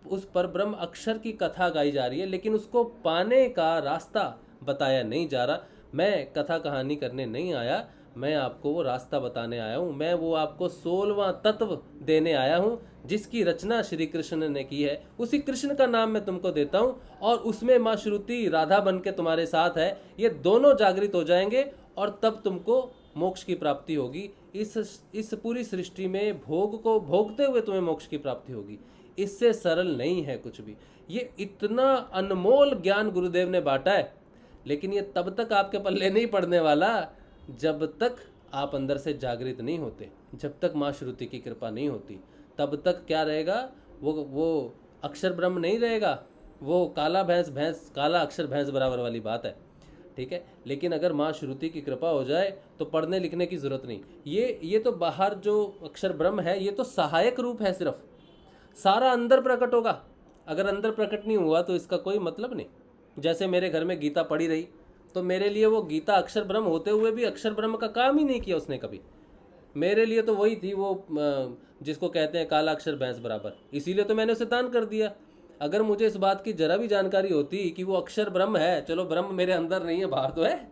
उस पर ब्रह्म अक्षर की कथा गाई जा रही है, लेकिन उसको पाने का रास्ता बताया नहीं जा रहा। मैं कथा कहानी करने नहीं आया, मैं आपको वो रास्ता बताने आया हूँ। मैं वो आपको 16वां तत्व देने आया हूँ जिसकी रचना श्री कृष्ण ने की है। उसी कृष्ण का नाम मैं तुमको देता हूँ और उसमें माँ श्रुति राधा बन के तुम्हारे साथ है। ये दोनों जागृत हो जाएंगे और तब तुमको मोक्ष की प्राप्ति होगी। इस पूरी सृष्टि में भोग को भोगते हुए तुम्हें मोक्ष की प्राप्ति होगी। इससे सरल नहीं है कुछ भी। ये इतना अनमोल ज्ञान गुरुदेव ने बांटा है, लेकिन ये तब तक आपके पल्ले नहीं पड़ने वाला जब तक आप अंदर से जागृत नहीं होते, जब तक माँ श्रुति की कृपा नहीं होती। तब तक क्या रहेगा, वो अक्षर ब्रह्म नहीं रहेगा, वो काला अक्षर भैंस बराबर वाली बात है, ठीक है। लेकिन अगर माँ श्रुति की कृपा हो जाए तो पढ़ने लिखने की जरूरत नहीं। ये तो बाहर जो अक्षर ब्रह्म है ये तो सहायक रूप है, सिर्फ सारा अंदर प्रकट होगा। अगर अंदर प्रकट नहीं हुआ तो इसका कोई मतलब नहीं। जैसे मेरे घर में गीता पढ़ी रही तो मेरे लिए वो गीता अक्षर ब्रह्म होते हुए भी अक्षर ब्रह्म का काम ही नहीं किया उसने कभी। मेरे लिए तो वही थी, वो जिसको कहते हैं काला अक्षर भैंस बराबर। इसीलिए तो मैंने उसे दान कर दिया। अगर मुझे इस बात की जरा भी जानकारी होती कि वो अक्षर ब्रह्म है, चलो ब्रह्म मेरे अंदर नहीं है बाहर तो है,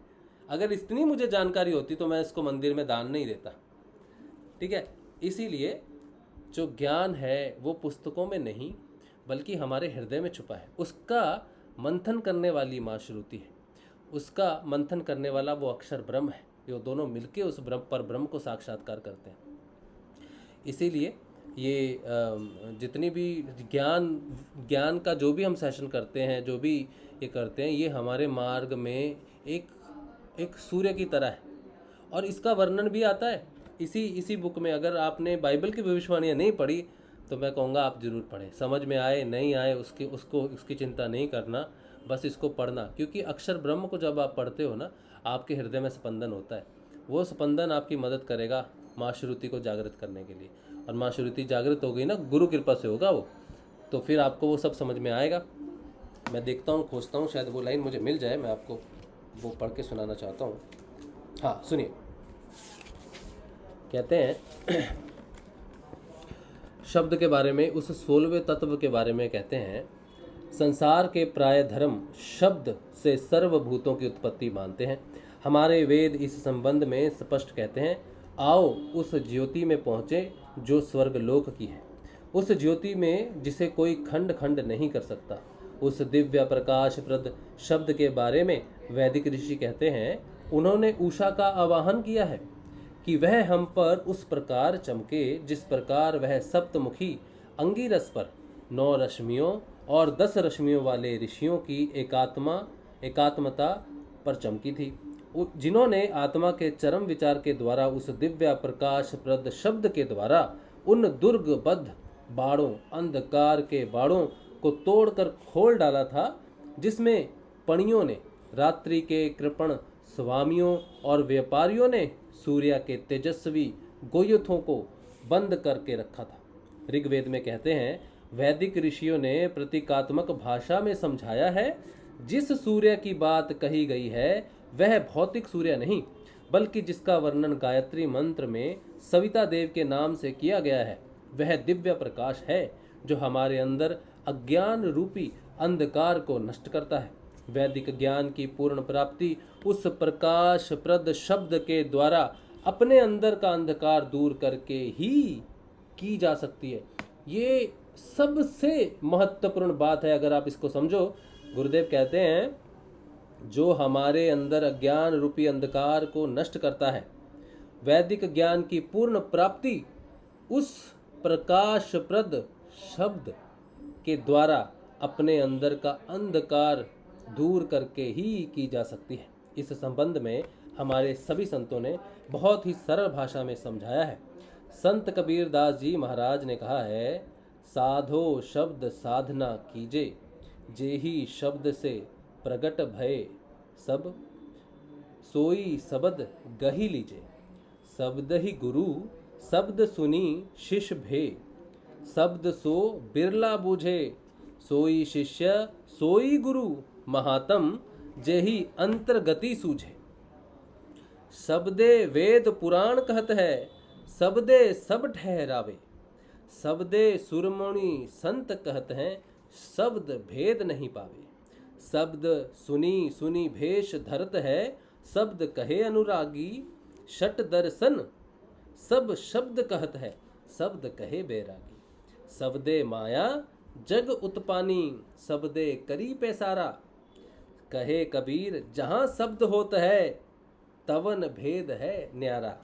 अगर इतनी मुझे जानकारी होती तो मैं इसको मंदिर में दान नहीं देता, ठीक है। इसीलिए जो ज्ञान है वो पुस्तकों में नहीं बल्कि हमारे हृदय में छुपा है। उसका मंथन करने वाली माँ श्रुति है, उसका मंथन करने वाला वो अक्षर ब्रह्म है। ये दोनों मिलके उस ब्रह्म को साक्षात्कार करते हैं। इसीलिए ये जितनी भी ज्ञान का जो भी हम सेशन करते हैं, जो भी ये करते हैं, ये हमारे मार्ग में एक एक सूर्य की तरह है। और इसका वर्णन भी आता है इसी बुक में। अगर आपने बाइबल की भविष्यवाणियाँ नहीं पढ़ी तो मैं कहूँगा आप ज़रूर पढ़ें। समझ में आए नहीं आए उसकी चिंता नहीं करना, बस इसको पढ़ना। क्योंकि अक्षर ब्रह्म को जब आप पढ़ते हो ना, आपके हृदय में स्पंदन होता है। वो स्पंदन आपकी मदद करेगा माँ श्रुति को जागृत करने के लिए। और माँ श्रुति जागृत हो गई ना, गुरु कृपा से होगा वो, तो फिर आपको वो सब समझ में आएगा। मैं देखता हूँ, खोजता हूँ, शायद वो लाइन मुझे मिल जाए, मैं आपको वो पढ़ के सुनाना चाहता हूँ। हाँ सुनिए, कहते हैं शब्द के बारे में, उस 16वें तत्व के बारे में कहते हैं, संसार के प्राय धर्म शब्द से सर्वभूतों की उत्पत्ति मानते हैं। हमारे वेद इस संबंध में स्पष्ट कहते हैं, आओ उस ज्योति में पहुँचे जो स्वर्गलोक की है, उस ज्योति में जिसे कोई खंड खंड नहीं कर सकता। उस दिव्य प्रकाशप्रद शब्द के बारे में वैदिक ऋषि कहते हैं, उन्होंने उषा का आवाहन किया है कि वह हम पर उस प्रकार चमके जिस प्रकार वह सप्तमुखी अंगिरस पर 9 रश्मियों और 10 रश्मियों वाले ऋषियों की एकात्मता पर चमकी थी, जिन्होंने आत्मा के चरम विचार के द्वारा उस दिव्य प्रकाशप्रद शब्द के द्वारा उन दुर्गबद्ध बाड़ों, अंधकार के बाड़ों को तोड़कर खोल डाला था, जिसमें पणियों ने, रात्रि के कृपण स्वामियों और व्यापारियों ने सूर्य के तेजस्वी गोयुथों को बंद करके रखा था। ऋग्वेद में कहते हैं, वैदिक ऋषियों ने प्रतीकात्मक भाषा में समझाया है, जिस सूर्य की बात कही गई है वह भौतिक सूर्य नहीं, बल्कि जिसका वर्णन गायत्री मंत्र में सविता देव के नाम से किया गया है, वह दिव्य प्रकाश है जो हमारे अंदर अज्ञान रूपी अंधकार को नष्ट करता है। वैदिक ज्ञान की पूर्ण प्राप्ति उस प्रकाशप्रद शब्द के द्वारा अपने अंदर का अंधकार दूर करके ही की जा सकती है। ये सबसे महत्वपूर्ण बात है, अगर आप इसको समझो। गुरुदेव कहते हैं, जो हमारे अंदर अज्ञान रूपी अंधकार को नष्ट करता है, वैदिक ज्ञान की पूर्ण प्राप्ति उस प्रकाशप्रद शब्द के द्वारा अपने अंदर का अंधकार दूर करके ही की जा सकती है। इस संबंध में हमारे सभी संतों ने बहुत ही सरल भाषा में समझाया है। संत कबीर दास जी महाराज ने कहा है, साधो शब्द साधना कीजे, जेही शब्द से प्रगट भय सब, सोई शब्द गही लीजे, शब्द ही गुरु शब्द सुनी शिष्य भे, शब्द सो बिरला बूझे, सोई शिष्य सोई गुरु महात्म, जेही अंतर्गति सूझे। शब्दे वेद पुराण कहत है, शब्दे सब ठहरावे, शब्दे सुरमणि संत कहत हैं, शब्द भेद नहीं पावे। शब्द सुनी सुनी भेष धरत है, शब्द कहे अनुरागी, शट दर्शन सब शब्द कहत है, शब्द कहे बैरागी। शब्दे माया जग उत्पानी, शब्दे करी पैसारा, कहे कबीर जहाँ शब्द होत है, तवन भेद है न्यारा।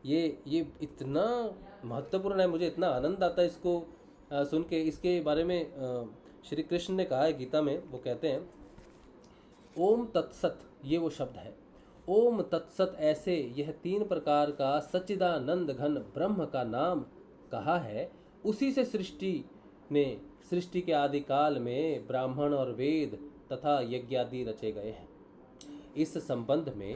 ये इतना महत्वपूर्ण है, मुझे इतना आनंद आता है इसको सुन के। इसके बारे में श्री कृष्ण ने कहा है गीता में, वो कहते हैं, ओम तत्सत, ये वो शब्द है। ओम तत्सत ऐसे यह 3 प्रकार का सच्चिदानंद घन ब्रह्म का नाम कहा है। उसी से सृष्टि के आदि काल में ब्राह्मण और वेद तथा यज्ञादि रचे गए हैं। इस संबंध में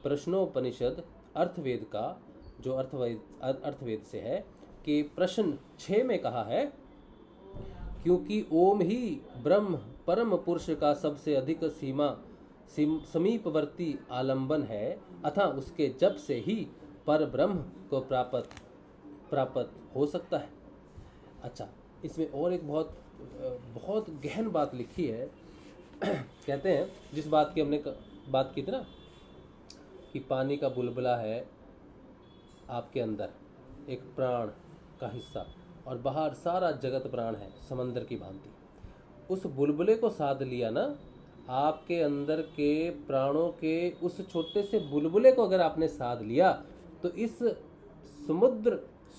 प्रश्नोपनिषद अर्थवेद का, जो अर्थवेद से है, कि प्रश्न 6 में कहा है, क्योंकि ओम ही ब्रह्म परम पुरुष का सबसे अधिक समीपवर्ती आलंबन है, अतः उसके जप से ही पर ब्रह्म को प्राप्त हो सकता है। अच्छा, इसमें और एक बहुत गहन बात लिखी है। कहते हैं, जिस बात की हमने बात की थी ना, कि पानी का बुलबुला है आपके अंदर, एक प्राण का हिस्सा, और बाहर सारा जगत प्राण है समंदर की भांति। उस बुलबुले को साध लिया ना, आपके अंदर के प्राणों के उस छोटे से बुलबुले को अगर आपने साध लिया, तो इस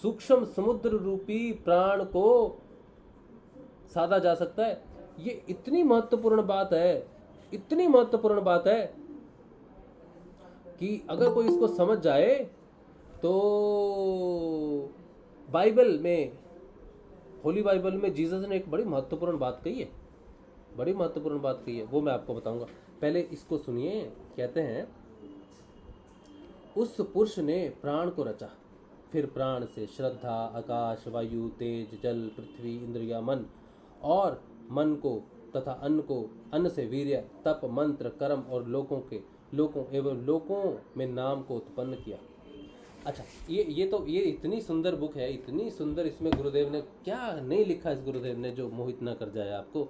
सूक्ष्म समुद्र रूपी प्राण को साधा जा सकता है। ये इतनी महत्वपूर्ण बात है, इतनी महत्वपूर्ण बात है कि अगर कोई इसको समझ जाए तो बाइबल में, होली बाइबल में जीसस ने एक बड़ी महत्वपूर्ण बात कही है, बड़ी महत्वपूर्ण बात कही है, वो मैं आपको बताऊंगा। पहले इसको सुनिए। कहते हैं, उस पुरुष ने प्राण को रचा, फिर प्राण से श्रद्धा, आकाश, वायु, तेज, जल, पृथ्वी, इंद्रिया, मन, और मन को तथा अन्न को, अन्न से वीर्य, तप, मंत्र, कर्म और लोकों एवं लोकों में नाम को उत्पन्न किया। अच्छा, ये इतनी सुंदर बुक है, इतनी सुंदर। इसमें गुरुदेव ने क्या नहीं लिखा, इस गुरुदेव ने, जो मोहित ना कर जाए आपको,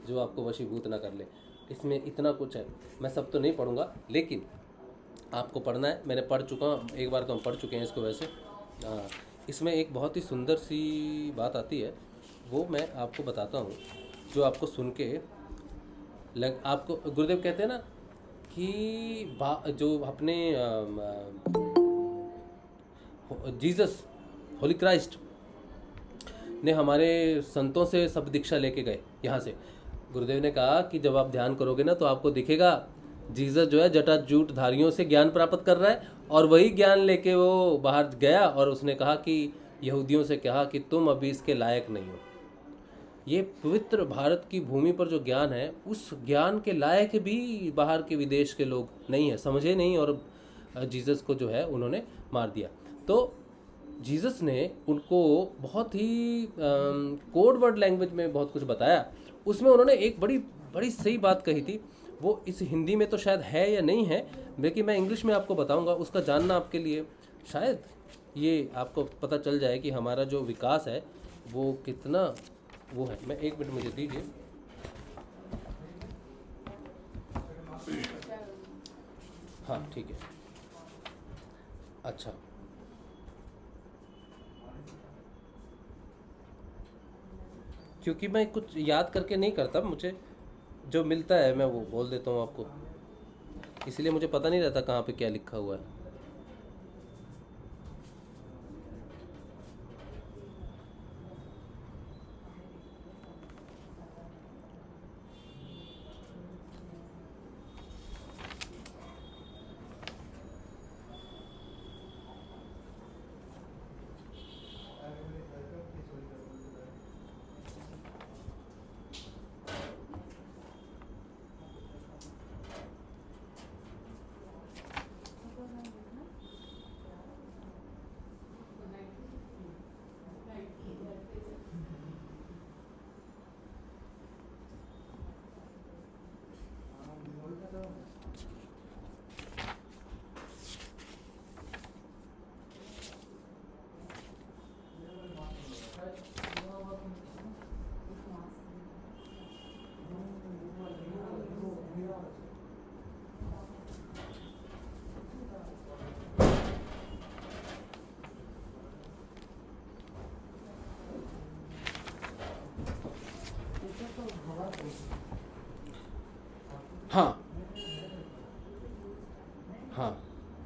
जो आपको वशीभूत ना कर ले। इसमें इतना कुछ है, मैं सब तो नहीं पढ़ूंगा, लेकिन आपको पढ़ना है। मैंने पढ़ चुका हूँ, एक बार तो हम पढ़ चुके हैं इसको वैसे। इसमें एक बहुत ही सुंदर सी बात आती है, वो मैं आपको बताता हूँ, जो आपको सुन के आपको गुरुदेव कहते हैं ना कि जो अपने जीसस, होली क्राइस्ट ने हमारे संतों से सब दीक्षा लेके गए यहाँ से। गुरुदेव ने कहा कि जब आप ध्यान करोगे ना तो आपको दिखेगा जीसस जो है जटाजूट धारियों से ज्ञान प्राप्त कर रहा है, और वही ज्ञान लेके वो बाहर गया और उसने कहा कि यहूदियों से कहा कि तुम अभी इसके लायक नहीं हो। ये पवित्र भारत की भूमि पर जो ज्ञान है, उस ज्ञान के लायक भी बाहर के विदेश के लोग नहीं है, समझे नहीं, और जीसस को जो है उन्होंने मार दिया। तो जीसस ने उनको बहुत ही कोड वर्ड लैंग्वेज में बहुत कुछ बताया। उसमें उन्होंने एक बड़ी बड़ी सही बात कही थी, वो इस हिंदी में तो शायद है या नहीं है, लेकिन मैं इंग्लिश में आपको बताऊंगा। उसका जानना आपके लिए शायद ये आपको पता चल जाए कि हमारा जो विकास है वो कितना वो है। मैं एक मिनट मुझे दीजिए। हाँ ठीक है। अच्छा, क्योंकि मैं कुछ याद करके नहीं करता, मुझे जो मिलता है मैं वो बोल देता हूँ आपको, इसलिए मुझे पता नहीं रहता कहाँ पे क्या लिखा हुआ है। हाँ हाँ,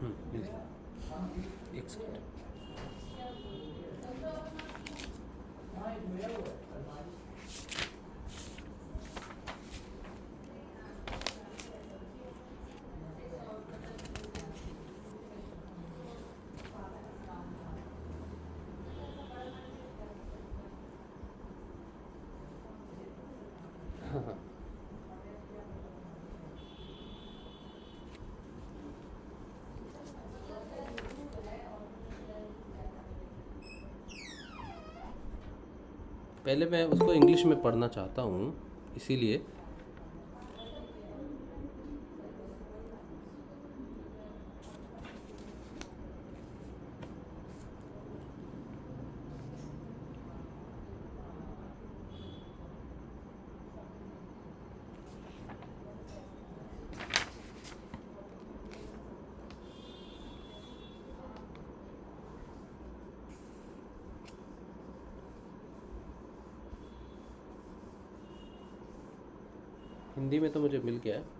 मिल गया। एक सेकंड। हाँ हाँ, पहले मैं उसको इंग्लिश में पढ़ना चाहता हूँ, इसीलिए हिंदी में तो मुझे मिल गया है।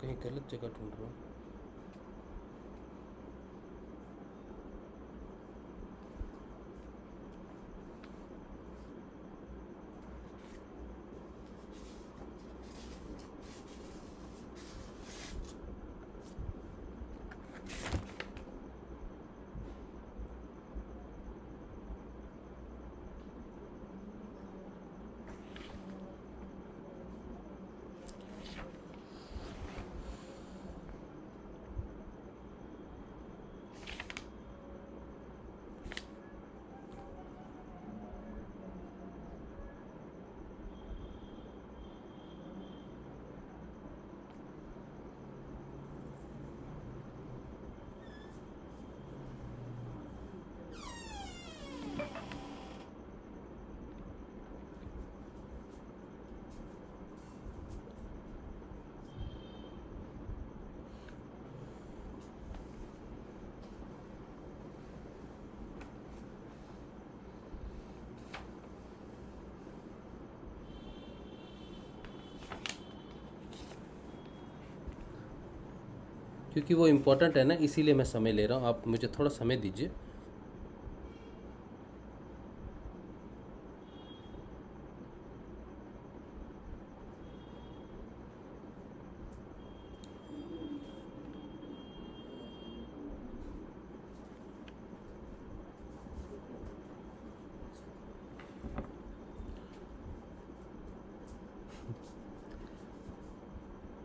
कहीं गलत जगह ढूंढ रहा हूँ। क्योंकि वो इम्पोर्टेंट है ना, इसीलिए मैं समय ले रहा हूँ। आप मुझे थोड़ा समय दीजिए।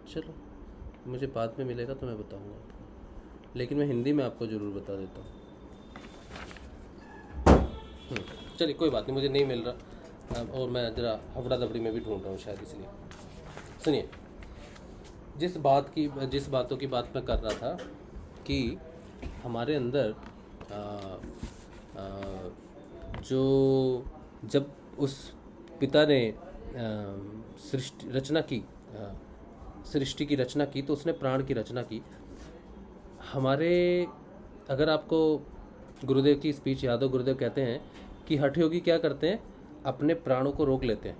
चलो, मुझे बाद में मिलेगा तो मैं बताऊंगा आपको, लेकिन मैं हिंदी में आपको ज़रूर बता देता हूँ। चलिए कोई बात नहीं, मुझे नहीं मिल रहा और मैं ज़रा हफड़ा दफड़ी में भी ढूंढ रहा हूँ शायद, इसलिए। सुनिए, जिस बातों की बात मैं कर रहा था कि हमारे अंदर जब उस पिता ने सृष्टि की रचना की तो उसने प्राण की रचना की। अगर आपको गुरुदेव की स्पीच याद हो, गुरुदेव कहते हैं कि हठ योगी क्या करते हैं, अपने प्राणों को रोक लेते हैं।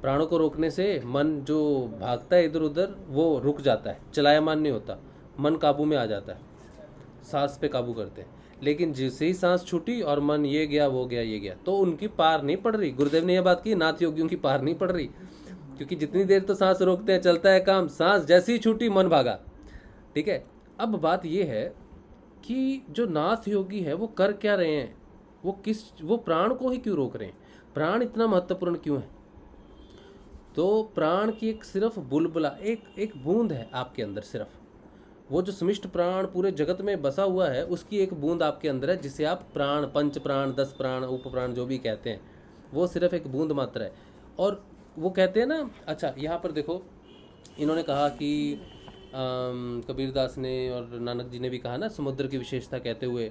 प्राणों को रोकने से मन जो भागता है इधर उधर वो रुक जाता है, चलायमान नहीं होता, मन काबू में आ जाता है, सांस पे काबू करते हैं। लेकिन जैसे ही सांस छूटी और मन ये गया वो गया ये गया, तो उनकी पार नहीं पड़ रही। गुरुदेव ने यह बात की, नाथ योगियों की पार नहीं पड़ रही, क्योंकि जितनी देर तो सांस रोकते हैं चलता है काम, सांस जैसी ही छूटी मन भागा। ठीक है, अब बात यह है कि जो नाथ योगी है वो कर क्या रहे हैं, वो प्राण को ही क्यों रोक रहे हैं, प्राण इतना महत्वपूर्ण क्यों है। तो प्राण की एक सिर्फ बुलबुला, एक बूंद है आपके अंदर, सिर्फ वो जो समिष्ट प्राण पूरे जगत में बसा हुआ है उसकी एक बूंद आपके अंदर है, जिसे आप प्राण, पंच प्राण, 10 प्राण, उप प्राण जो भी कहते हैं, वो सिर्फ एक बूंद मात्र है। और वो कहते हैं ना, अच्छा यहाँ पर देखो, इन्होंने कहा कि कबीरदास ने और नानक जी ने भी कहा ना समुद्र की विशेषता कहते हुए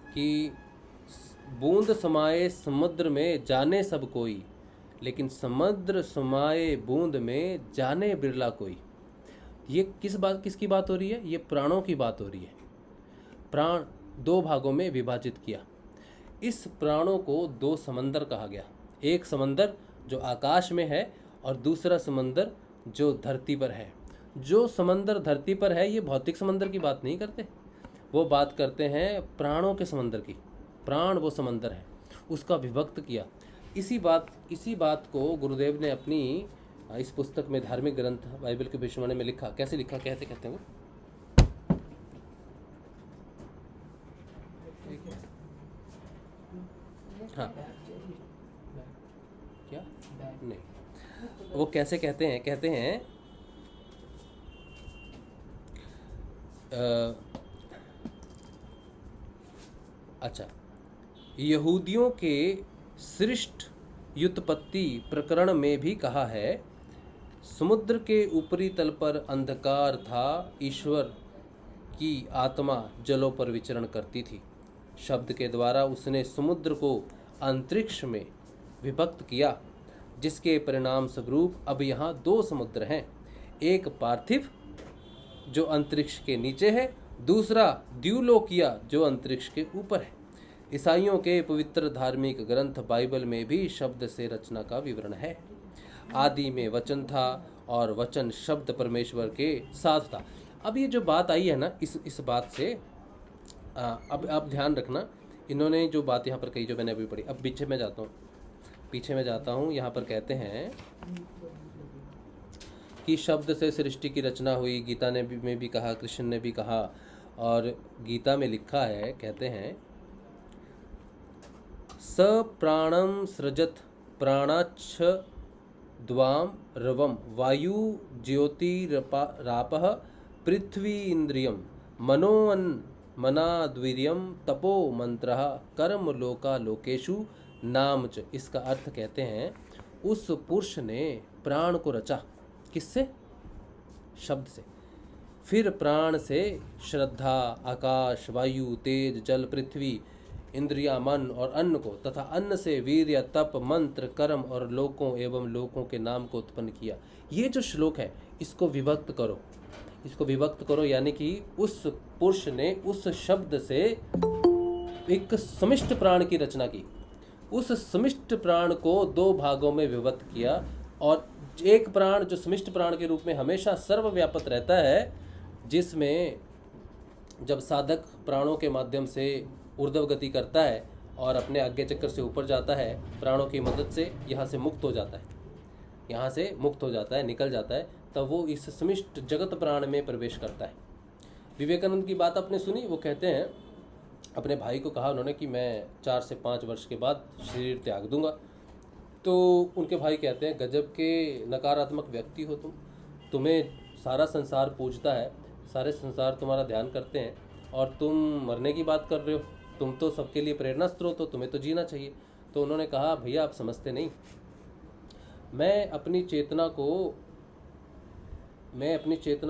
कि बूंद समाये समुद्र में जाने सब कोई, लेकिन समुद्र समाये बूंद में जाने बिरला कोई। ये किसकी बात हो रही है, ये प्राणों की बात हो रही है। प्राण 2 भागों में विभाजित किया, इस प्राणों को 2 समंदर कहा गया। एक समंदर जो आकाश में है और दूसरा समंदर जो धरती पर है। जो समंदर धरती पर है ये भौतिक समंदर की बात नहीं करते, वो बात करते हैं प्राणों के समंदर की। प्राण वो समंदर है, उसका विभक्त किया। इसी बात को गुरुदेव ने अपनी इस पुस्तक में, धार्मिक ग्रंथ बाइबल के विश्ववाणी में लिखा। कैसे लिखा, कहते हैं वो, हाँ क्या नहीं, वो कैसे कहते हैं अच्छा, यहूदियों के सृष्ट व्युत्पत्ति प्रकरण में भी कहा है, समुद्र के ऊपरी तल पर अंधकार था, ईश्वर की आत्मा जलों पर विचरण करती थी। शब्द के द्वारा उसने समुद्र को अंतरिक्ष में विभक्त किया, जिसके परिणाम स्वरूप अब यहाँ 2 समुद्र हैं, एक पार्थिव जो अंतरिक्ष के नीचे है, दूसरा द्यूलोकिया जो अंतरिक्ष के ऊपर है। ईसाइयों के पवित्र धार्मिक ग्रंथ बाइबल में भी शब्द से रचना का विवरण है। आदि में वचन था और वचन शब्द परमेश्वर के साथ था। अब ये जो बात आई है ना, इस बात से अब आप ध्यान रखना, इन्होंने जो बात यहाँ पर कही जो मैंने अभी पढ़ी। अब पीछे में जाता हूँ। यहाँ पर कहते हैं कि शब्द से सृष्टि की रचना हुई। गीता में भी कहा, कृष्ण ने भी कहा, और गीता में लिखा है, कहते हैं स प्राणम सृजत प्राणाच्छ द्वाम रवम वायु ज्योतिरापः पृथ्वी इंद्रियम मनाद्वीर्यम तपो मंत्रः कर्म लोका लोकेशु नाम च। इसका अर्थ कहते हैं उस पुरुष ने प्राण को रचा। किससे? शब्द से। फिर प्राण से श्रद्धा, आकाश, वायु, तेज, जल, पृथ्वी, इंद्रिया, मन और अन्न को, तथा अन्न से वीर्य, तप, मंत्र, कर्म और लोकों एवं लोकों के नाम को उत्पन्न किया। ये जो श्लोक है इसको विभक्त करो, यानी कि उस पुरुष ने उस शब्द से एक समिष्ट प्राण की रचना की। उस समिष्ट प्राण को 2 भागों में विभक्त किया, और एक प्राण जो समिष्ट प्राण के रूप में हमेशा सर्वव्यापक रहता है, जिसमें जब साधक प्राणों के माध्यम से ऊर्ध्व गति करता है और अपने आज्ञा चक्र से ऊपर जाता है, प्राणों की मदद से यहाँ से मुक्त हो जाता है, निकल जाता है, तब वो इस समिष्ट जगत प्राण में प्रवेश करता है। विवेकानंद की बात आपने सुनी, वो कहते हैं, अपने भाई को कहा उन्होंने कि मैं 4 से 5 वर्ष के बाद शरीर त्याग दूंगा। तो उनके भाई कहते हैं, गजब के नकारात्मक व्यक्ति हो तुम, तुम्हें सारा संसार पूजता है, सारे संसार तुम्हारा ध्यान करते हैं, और तुम मरने की बात कर रहे हो। तुम तो सबके लिए प्रेरणा स्रोत हो, तुम्हें तो जीना चाहिए। तो उन्होंने कहा, भैया आप समझते नहीं, मैं अपनी चेतना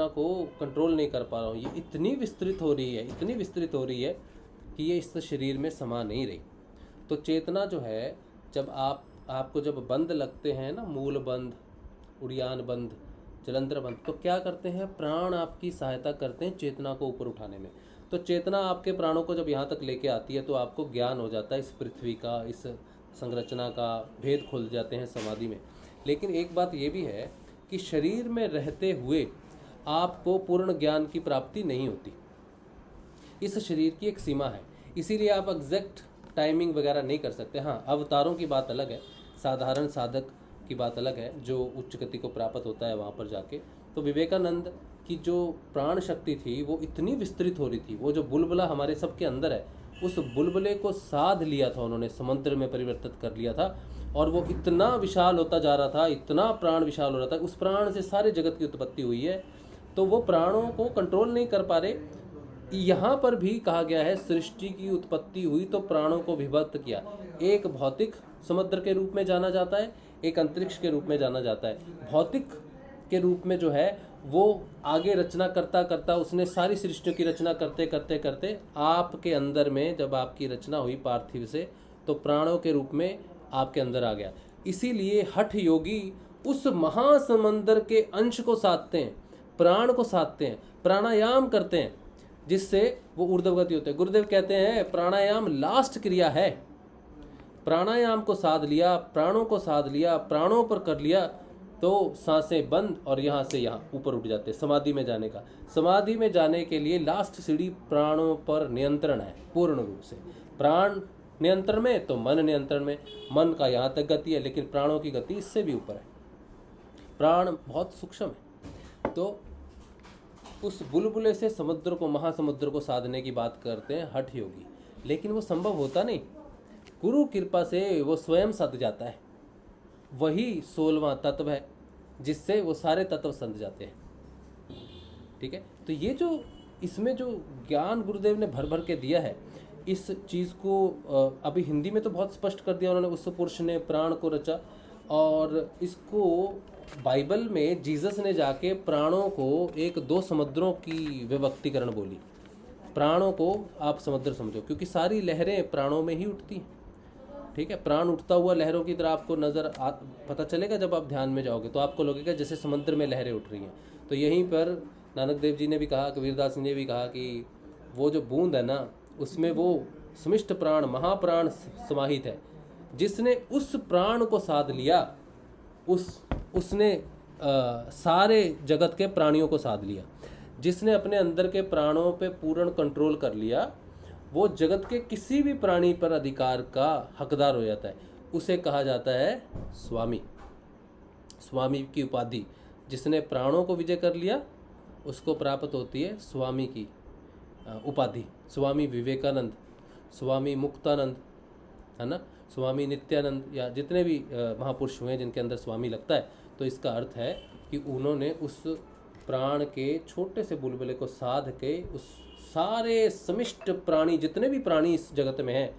को कंट्रोल नहीं कर पा रहा हूँ। ये इतनी विस्तृत हो रही है कि ये इस शरीर में समा नहीं रही। तो चेतना जो है, जब आपको जब बंद लगते हैं ना, मूल बंद, उड़ियान बंद, जलंधर बंद, तो क्या करते हैं, प्राण आपकी सहायता करते हैं चेतना को ऊपर उठाने में। तो चेतना आपके प्राणों को जब यहाँ तक लेके आती है, तो आपको ज्ञान हो जाता है इस पृथ्वी का, इस संरचना का भेद खुल जाते हैं समाधि में। लेकिन एक बात ये भी है कि शरीर में रहते हुए आपको पूर्ण ज्ञान की प्राप्ति नहीं होती। इस शरीर की एक सीमा है, इसीलिए आप एग्जैक्ट टाइमिंग वगैरह नहीं कर सकते। हाँ, अवतारों की बात अलग है, साधारण साधक की बात अलग है, जो उच्च गति को प्राप्त होता है वहाँ पर जाके। तो विवेकानंद की जो प्राण शक्ति थी वो इतनी विस्तृत हो रही थी, वो जो बुलबुला हमारे सबके अंदर है, उस बुलबुले को साध लिया था उन्होंने, समुद्र में परिवर्तित कर लिया था, और वो इतना विशाल होता जा रहा था, इतना प्राण विशाल हो रहा था, उस प्राण से सारे जगत की उत्पत्ति हुई है। तो वो प्राणों को कंट्रोल नहीं कर पा रहे। यहाँ पर भी कहा गया है, सृष्टि की उत्पत्ति हुई तो प्राणों को विभक्त किया। एक भौतिक समुद्र के रूप में जाना जाता है, एक अंतरिक्ष के रूप में जाना जाता है। भौतिक के रूप में जो है वो आगे रचना करता उसने सारी सृष्टियों की रचना करते आपके अंदर में जब आपकी रचना हुई पार्थिव से, तो प्राणों के रूप में आपके अंदर आ गया। इसीलिए हठ योगी उस महासमुंदर के अंश को साधते हैं, प्राण को साधते हैं, प्राणायाम करते हैं, जिससे वो ऊर्ध्वगति होते हैं। गुरुदेव कहते हैं प्राणायाम लास्ट क्रिया है। प्राणायाम को साध लिया, प्राणों को साध लिया, प्राणों पर कर लिया, तो सांसें बंद और यहाँ से यहाँ ऊपर उठ जाते हैं समाधि में जाने का। समाधि में जाने के लिए लास्ट सीढ़ी प्राणों पर नियंत्रण है पूर्ण रूप से। प्राण नियंत्रण में तो मन नियंत्रण में, मन का यहाँ तक गति है, लेकिन प्राणों की गति इससे भी ऊपर है। प्राण बहुत सूक्ष्म है। तो उस बुलबुले से समुद्र को, महासमुद्र को साधने की बात करते हैं हठ योगी, लेकिन वो संभव होता नहीं। गुरु कृपा से वो स्वयं सध जाता है। वही 16वां तत्व है जिससे वो सारे तत्व संध जाते हैं। ठीक है, तो ये जो इसमें जो ज्ञान गुरुदेव ने भर भर के दिया है, इस चीज़ को अभी हिंदी में तो बहुत स्पष्ट कर दिया उन्होंने, उस पुरुष ने प्राण को रचा। और इसको बाइबल में जीसस ने जाके प्राणों को 1-2 समुद्रों की विभक्तिकरण बोली। प्राणों को आप समुद्र समझो, क्योंकि सारी लहरें प्राणों में ही उठती हैं। ठीक है, प्राण उठता हुआ लहरों की तरह आपको पता चलेगा। जब आप ध्यान में जाओगे तो आपको लगेगा जैसे समुद्र में लहरें उठ रही हैं। तो यहीं पर नानक देव जी ने भी कहा, कबीरदास ने भी कहा कि वो जो बूंद है ना, उसमें वो समिष्ट प्राण, महाप्राण समाहित है। जिसने उस प्राण को साध लिया, उसने सारे जगत के प्राणियों को साध लिया। जिसने अपने अंदर के प्राणों पे पूर्ण कंट्रोल कर लिया वो जगत के किसी भी प्राणी पर अधिकार का हकदार हो जाता है। उसे कहा जाता है स्वामी। स्वामी की उपाधि जिसने प्राणों को विजय कर लिया उसको प्राप्त होती है स्वामी की उपाधि। स्वामी विवेकानंद, स्वामी मुक्तानंद, है ना, स्वामी नित्यानंद, या जितने भी महापुरुष हुए जिनके अंदर स्वामी लगता है, तो इसका अर्थ है कि उन्होंने उस प्राण के छोटे से बुलबुले को साध के उस सारे समिष्ट प्राणी, जितने भी प्राणी इस जगत में हैं,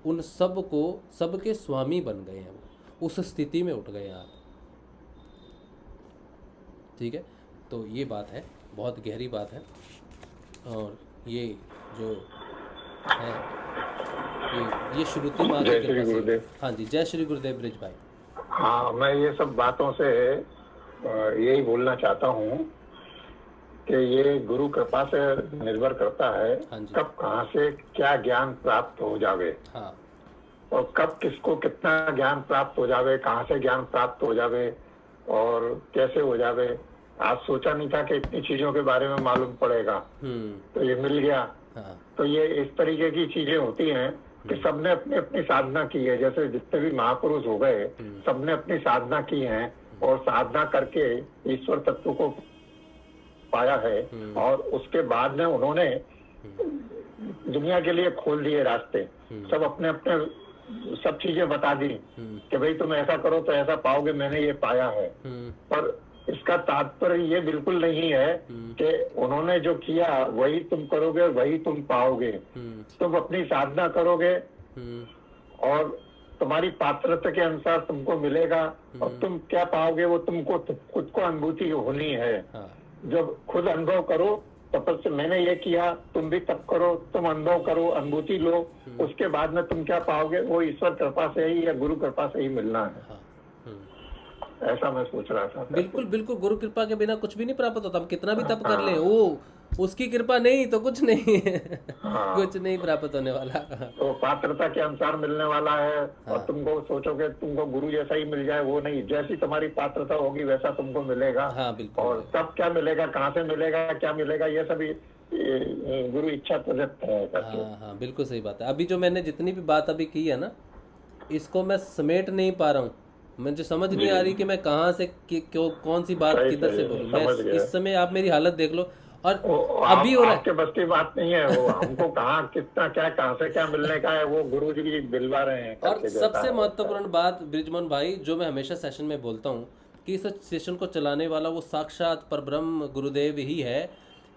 उन सब को, सबके स्वामी बन गए हैं। वो उस स्थिति में उठ गए आप। ठीक है, तो ये बात है, बहुत गहरी बात है। और ये जो है ये श्रुति माँ की कृपा से। हाँ जी, जय श्री गुरुदेव ब्रिज भाई। हाँ, मैं ये सब बातों से यही बोलना चाहता हूँ कि ये गुरु कृपा से निर्भर करता है कब कहाँ से क्या ज्ञान प्राप्त हो जावे। हाँ। और कब किसको कितना ज्ञान प्राप्त हो जावे, कहाँ से ज्ञान प्राप्त हो जावे और कैसे हो जावे। आज सोचा नहीं था कि इतनी चीजों के बारे में मालूम पड़ेगा, तो ये मिल गया। हाँ। तो ये इस तरीके की चीजें होती हैं कि सबने अपनी अपनी साधना की है। जैसे जितने भी महापुरुष हो गए सबने अपनी साधना की है और साधना करके ईश्वर तत्व को पाया है। और उसके बाद में उन्होंने दुनिया के लिए खोल दिए रास्ते। सब अपने अपने सब चीजें बता दी कि भाई तुम ऐसा करो तो ऐसा पाओगे, मैंने ये पाया है। पर इसका तात्पर्य ये बिल्कुल नहीं है कि उन्होंने जो किया वही तुम करोगे, वही तुम पाओगे। तुम अपनी साधना करोगे और तुम्हारी पात्रता के अनुसार तुमको मिलेगा। और तुम क्या पाओगे वो तुमको खुद को अनुभूति होनी है। जब खुद अनुभव करो तब से मैंने ये किया, तुम भी तब करो, तुम अनुभव करो, अनुभूति लो। उसके बाद में तुम क्या पाओगे वो ईश्वर कृपा से ही या गुरु कृपा से ही मिलना है। ऐसा मैं सोच रहा था। बिल्कुल बिल्कुल, गुरु कृपा के बिना कुछ भी नहीं प्राप्त होता। हम कितना भी तप कर लें, वो उसकी कृपा नहीं तो कुछ नहीं है। कुछ नहीं प्राप्त होने वाला। तो पात्रता के अनुसार मिलने वाला है। और तुमको सोचोगे तुमको गुरु जैसा ही मिल जाए, वो नहीं। जैसी तुम्हारी पात्रता होगी वैसा तुमको मिलेगा। हाँ, बिल्कुल। और तब क्या मिलेगा, कहाँ से मिलेगा, क्या मिलेगा, ये सभी गुरु इच्छा प्रदत्त है। हाँ, बिल्कुल सही बात है। अभी जो मैंने जितनी भी बात अभी की है ना, इसको मैं समेट नहीं पा रहा हूँ। मुझे समझ नहीं आ रही कि मैं कहाँ से क्यों कौन सी बात किधर से बोलूं। मैं इस समय आप मेरी हालत देख लो। और अभी हो रहा है, आपके बस की बात नहीं है वो। हमको कहाँ कितना क्या कहाँ से क्या मिलने का है वो गुरु जी दिलवा रहे हैं। और सबसे महत्वपूर्ण बात ब्रिजमोहन भाई, जो मैं हमेशा सेशन में बोलता हूँ कि इस सेशन को चलाने वाला वो साक्षात परब्रह्म गुरुदेव ही है।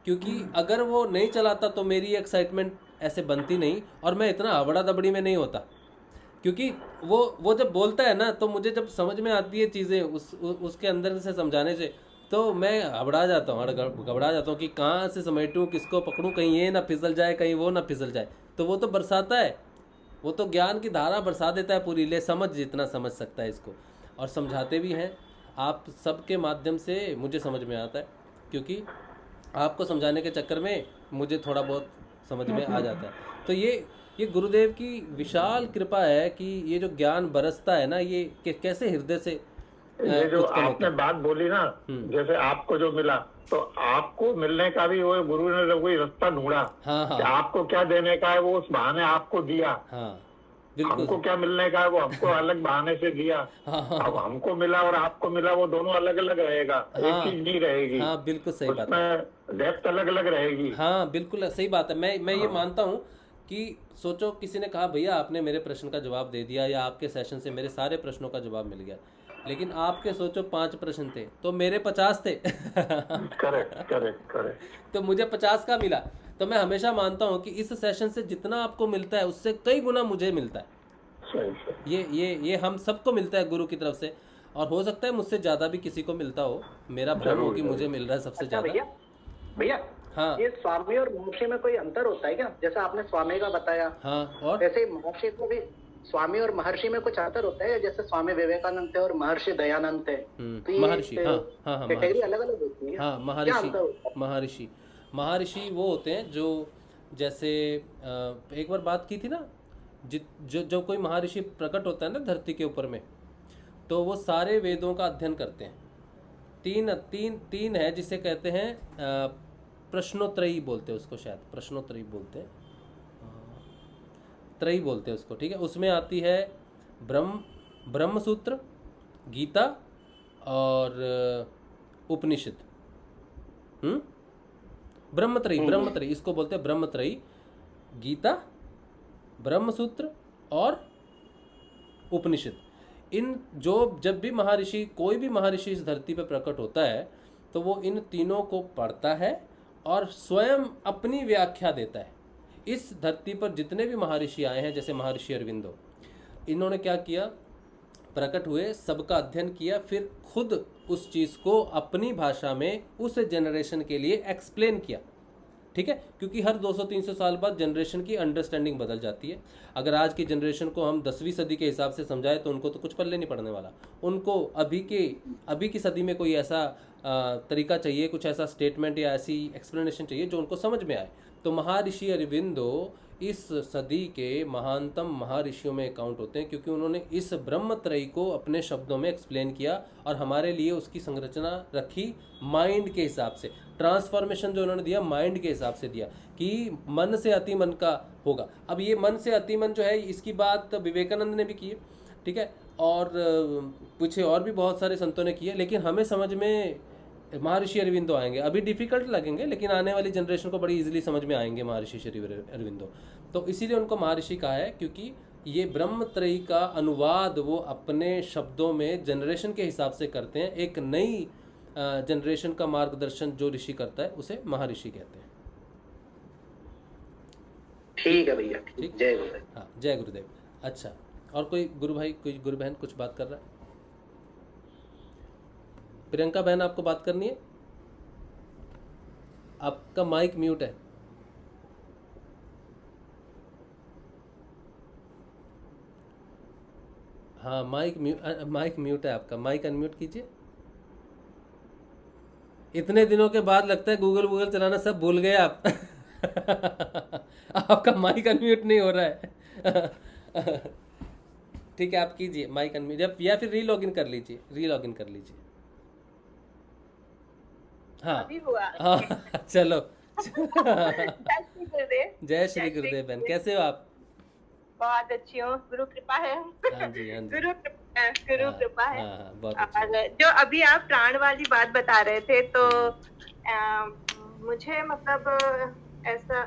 क्योंकि अगर वो नहीं चलाता तो मेरी एक्साइटमेंट ऐसे बनती नहीं और मैं इतना हबड़ा दबड़ी में नहीं होता। क्योंकि वो जब बोलता है ना, तो मुझे जब समझ में आती है चीज़ें उसके अंदर से समझाने से, तो मैं घबरा जाता हूँ कि कहाँ से समेटूँ, किसको पकड़ूँ, कहीं ये ना फिसल जाए, कहीं वो ना फिसल जाए। तो वो तो बरसाता है, वो तो ज्ञान की धारा बरसा देता है पूरी। ले समझ जितना समझ सकता है इसको, और समझाते भी हैं। आप सबके माध्यम से मुझे समझ में आता है, क्योंकि आपको समझाने के चक्कर में मुझे थोड़ा बहुत समझ में आ जाता है। तो ये गुरुदेव की विशाल कृपा है कि ये जो ज्ञान बरसता है ना, ये कैसे हृदय से ये जो आपने बात बोली ना, जैसे आपको जो मिला, तो आपको मिलने का भी वो गुरु ने कोई रास्ता ढूंढा। हाँ। आपको क्या देने का है वो उस बहाने आपको दिया। हाँ, हमको क्या मिलने का है वो हमको अलग बहाने से दिया। अब हमको मिला और आपको मिला, वो दोनों अलग अलग रहेगा। एक चीज नहीं रहेगी। हाँ, बिल्कुल सही बात है। उसमें डेप्थ अलग अलग रहेगी। हाँ, बिल्कुल सही बात है। मैं ये मानता हूँ कि सोचो किसी ने कहा भैया आपने मेरे प्रश्न का जवाब दे दिया, या आपके सेशन से मेरे सारे प्रश्नों का जवाब मिल गया, लेकिन आपके सोचो 5 प्रश्न थे तो मेरे 50 थे। करेक्ट। तो मुझे 50 का मिला। तो मैं हमेशा मानता हूँ कि इस सेशन से जितना आपको मिलता है उससे कई गुना मुझे मिलता है। ये हम सबको मिलता है गुरु की तरफ से, और हो सकता है मुझसे ज्यादा भी किसी को मिलता हो। मेरा भ्रम हो कि मुझे मिल रहा है सबसे ज्यादा। भैया हाँ, ये स्वामी और महर्षि में कोई अंतर होता है क्या? जैसे आपने स्वामी का बताया, हाँ, और वैसे महर्षि को भी, स्वामी और महर्षि में कुछ अंतर होता है? जैसे स्वामी विवेकानंद थे और महर्षि दयानंद थे, तो महर्षि, हाँ, कैटेगरी अलग अलग होती है। हाँ, महर्षि वो होते हैं जो, जैसे एक बार बात की थी ना, जो कोई महर्षि प्रकट होता है ना धरती के ऊपर में, तो वो सारे वेदों का अध्ययन करते हैं। तीन है जिसे कहते हैं प्रश्नोत्तरी बोलते हैं उसको, शायद प्रश्नोत्तरी बोलते हैं, त्रयी बोलते हैं उसको, ठीक है। उसमें आती है ब्रह्मसूत्र, गीता और उपनिषद। ब्रह्मत्रयी इसको बोलते हैं, ब्रह्मत्रयी, गीता, ब्रह्मसूत्र और उपनिषद। इन जब भी महर्षि, कोई भी महर्षि इस धरती पर प्रकट होता है तो वो इन तीनों को पढ़ता है और स्वयं अपनी व्याख्या देता है। इस धरती पर जितने भी महर्षि आए हैं, जैसे महर्षि अरविंदो, इन्होंने क्या किया, प्रकट हुए, सबका अध्ययन किया, फिर खुद उस चीज़ को अपनी भाषा में उस जनरेशन के लिए एक्सप्लेन किया, ठीक है। क्योंकि हर 200-300 साल बाद जनरेशन की अंडरस्टैंडिंग बदल जाती है। अगर आज की जनरेशन को हम 10वीं सदी के हिसाब से समझाए तो उनको तो कुछ पल्ले नहीं पड़ने वाला। उनको अभी की सदी में कोई ऐसा तरीका चाहिए, कुछ ऐसा स्टेटमेंट या ऐसी एक्सप्लेनेशन चाहिए जो उनको समझ में आए। तो महर्षि अरविंदो इस सदी के महानतम महर्षियों में काउंट होते हैं, क्योंकि उन्होंने इस ब्रह्मत्रयी को अपने शब्दों में एक्सप्लेन किया और हमारे लिए उसकी संरचना रखी माइंड के हिसाब से। ट्रांसफॉर्मेशन जो उन्होंने दिया माइंड के हिसाब से दिया कि मन से अति मन का होगा। अब ये मन से अति मन जो है, इसकी बात विवेकानंद ने भी की है, ठीक है, और पीछे और भी बहुत सारे संतों ने की है, लेकिन हमें समझ में महर्षि अरविंदो आएंगे। अभी डिफिकल्ट लगेंगे, लेकिन आने वाली जनरेशन को बड़ी इजीली समझ में आएंगे महर्षि श्री अरविंदो। तो इसीलिए उनको महर्षि कहा है, क्योंकि ये ब्रह्मत्रयी का अनुवाद वो अपने शब्दों में जनरेशन के हिसाब से करते हैं। एक नई जनरेशन का मार्गदर्शन जो ऋषि करता है उसे महर्षि कहते हैं। ठीक है भैया, ठीक, जय गुरुदेव। हाँ, जय गुरुदेव। अच्छा, और कोई गुरु भाई, कोई गुरु बहन कुछ बात कर रहा है? प्रियंका बहन, आपको बात करनी है? आपका माइक म्यूट है। हाँ, माइक म्यूट है आपका, माइक अनम्यूट कीजिए। इतने दिनों के बाद लगता है गूगल चलाना सब भूल गए आप। आपका माइक अनम्यूट नहीं हो रहा है। ठीक है, आप कीजिए माइक अनम्यूट, या फिर रीलॉगिन कर लीजिए। हाँ हाँ, चलो। जय श्री गुरुदेव बहन, कैसे हो आप? बहुत अच्छी हूँ, गुरु कृपा है। हाँ जी, हाँ जी। गुरु कृपा है। हाँ, बहुत अच्छी। और जो अभी आप प्राण वाली बात बता रहे थे, तो मुझे मतलब ऐसा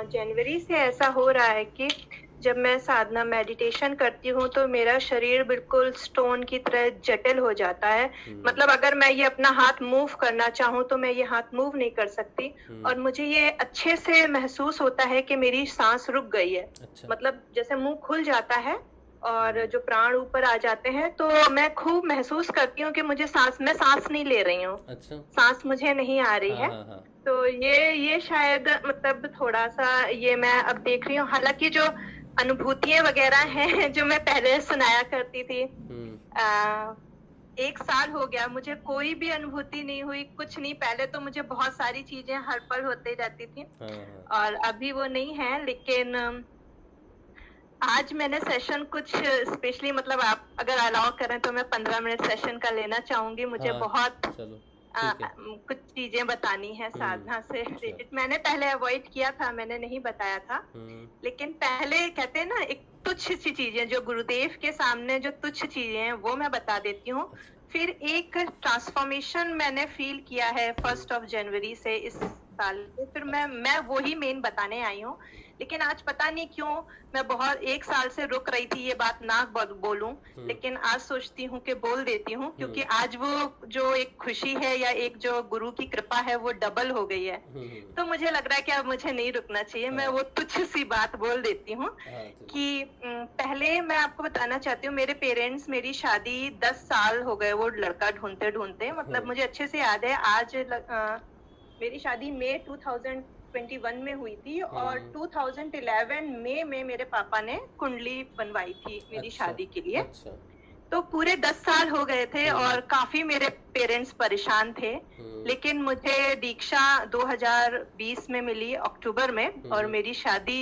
जनवरी से ऐसा हो रहा है कि जब मैं साधना मेडिटेशन करती हूँ तो मेरा शरीर बिल्कुल स्टोन की तरह जटिल हो जाता है। मतलब अगर मैं ये अपना हाथ मूव करना चाहूँ तो मैं ये हाथ मूव नहीं कर सकती, और मुझे ये अच्छे से महसूस होता है कि मेरी सांस रुक गई है। अच्छा। मतलब जैसे मुंह खुल जाता है और जो प्राण ऊपर आ जाते हैं, तो मैं खूब महसूस करती हूँ कि मैं सांस नहीं ले रही हूँ। अच्छा। सांस मुझे नहीं आ रही है। हाँ। तो ये शायद मतलब थोड़ा सा ये मैं अब देख रही हूँ। हालांकि जो अनुभूतियां वगैरह हैं जो मैं पहले सुनाया करती थी, 1 साल हो गया मुझे कोई भी अनुभूति नहीं हुई, कुछ नहीं। पहले तो मुझे बहुत सारी चीजें हर पल होते रहती थी, और अभी वो नहीं है। लेकिन आज मैंने सेशन कुछ स्पेशली, मतलब आप अगर अलाउ करें तो मैं 15 मिनट सेशन का लेना चाहूंगी। मुझे बहुत कुछ चीजें बतानी है साधना से रिलेटेड। मैंने पहले अवॉइड किया था, मैंने नहीं बताया था, लेकिन पहले कहते हैं ना, एक तुच्छ सी चीजें जो गुरुदेव के सामने जो तुच्छ चीजें हैं वो मैं बता देती हूँ। फिर एक ट्रांसफॉर्मेशन मैंने फील किया है 1 जनवरी से इस साल में, फिर मैं वही मेन बताने आई हूँ। लेकिन आज पता नहीं क्यों मैं बहुत 1 साल से रुक रही थी ये बात ना बोलूं, लेकिन आज सोचती हूँ कि बोल देती हूँ, क्योंकि आज वो जो एक खुशी है या एक जो गुरु की कृपा है वो डबल हो गई है। तो मुझे लग रहा है कि अब मुझे नहीं रुकना चाहिए। मैं वो तुच्छ सी बात बोल देती हूँ कि पहले मैं आपको बताना चाहती हूँ, मेरे पेरेंट्स, मेरी शादी 10 साल हो गए वो लड़का ढूंढते। मतलब मुझे अच्छे से याद है, आज मेरी शादी मई 2021 में हुई थी, और 2011 में मेरे पापा ने कुंडली बनवाई थी मेरी शादी के लिए। तो पूरे 10 साल हो गए थे और काफी मेरे पेरेंट्स परेशान थे। लेकिन मुझे दीक्षा 2020 में मिली अक्टूबर में, और मेरी शादी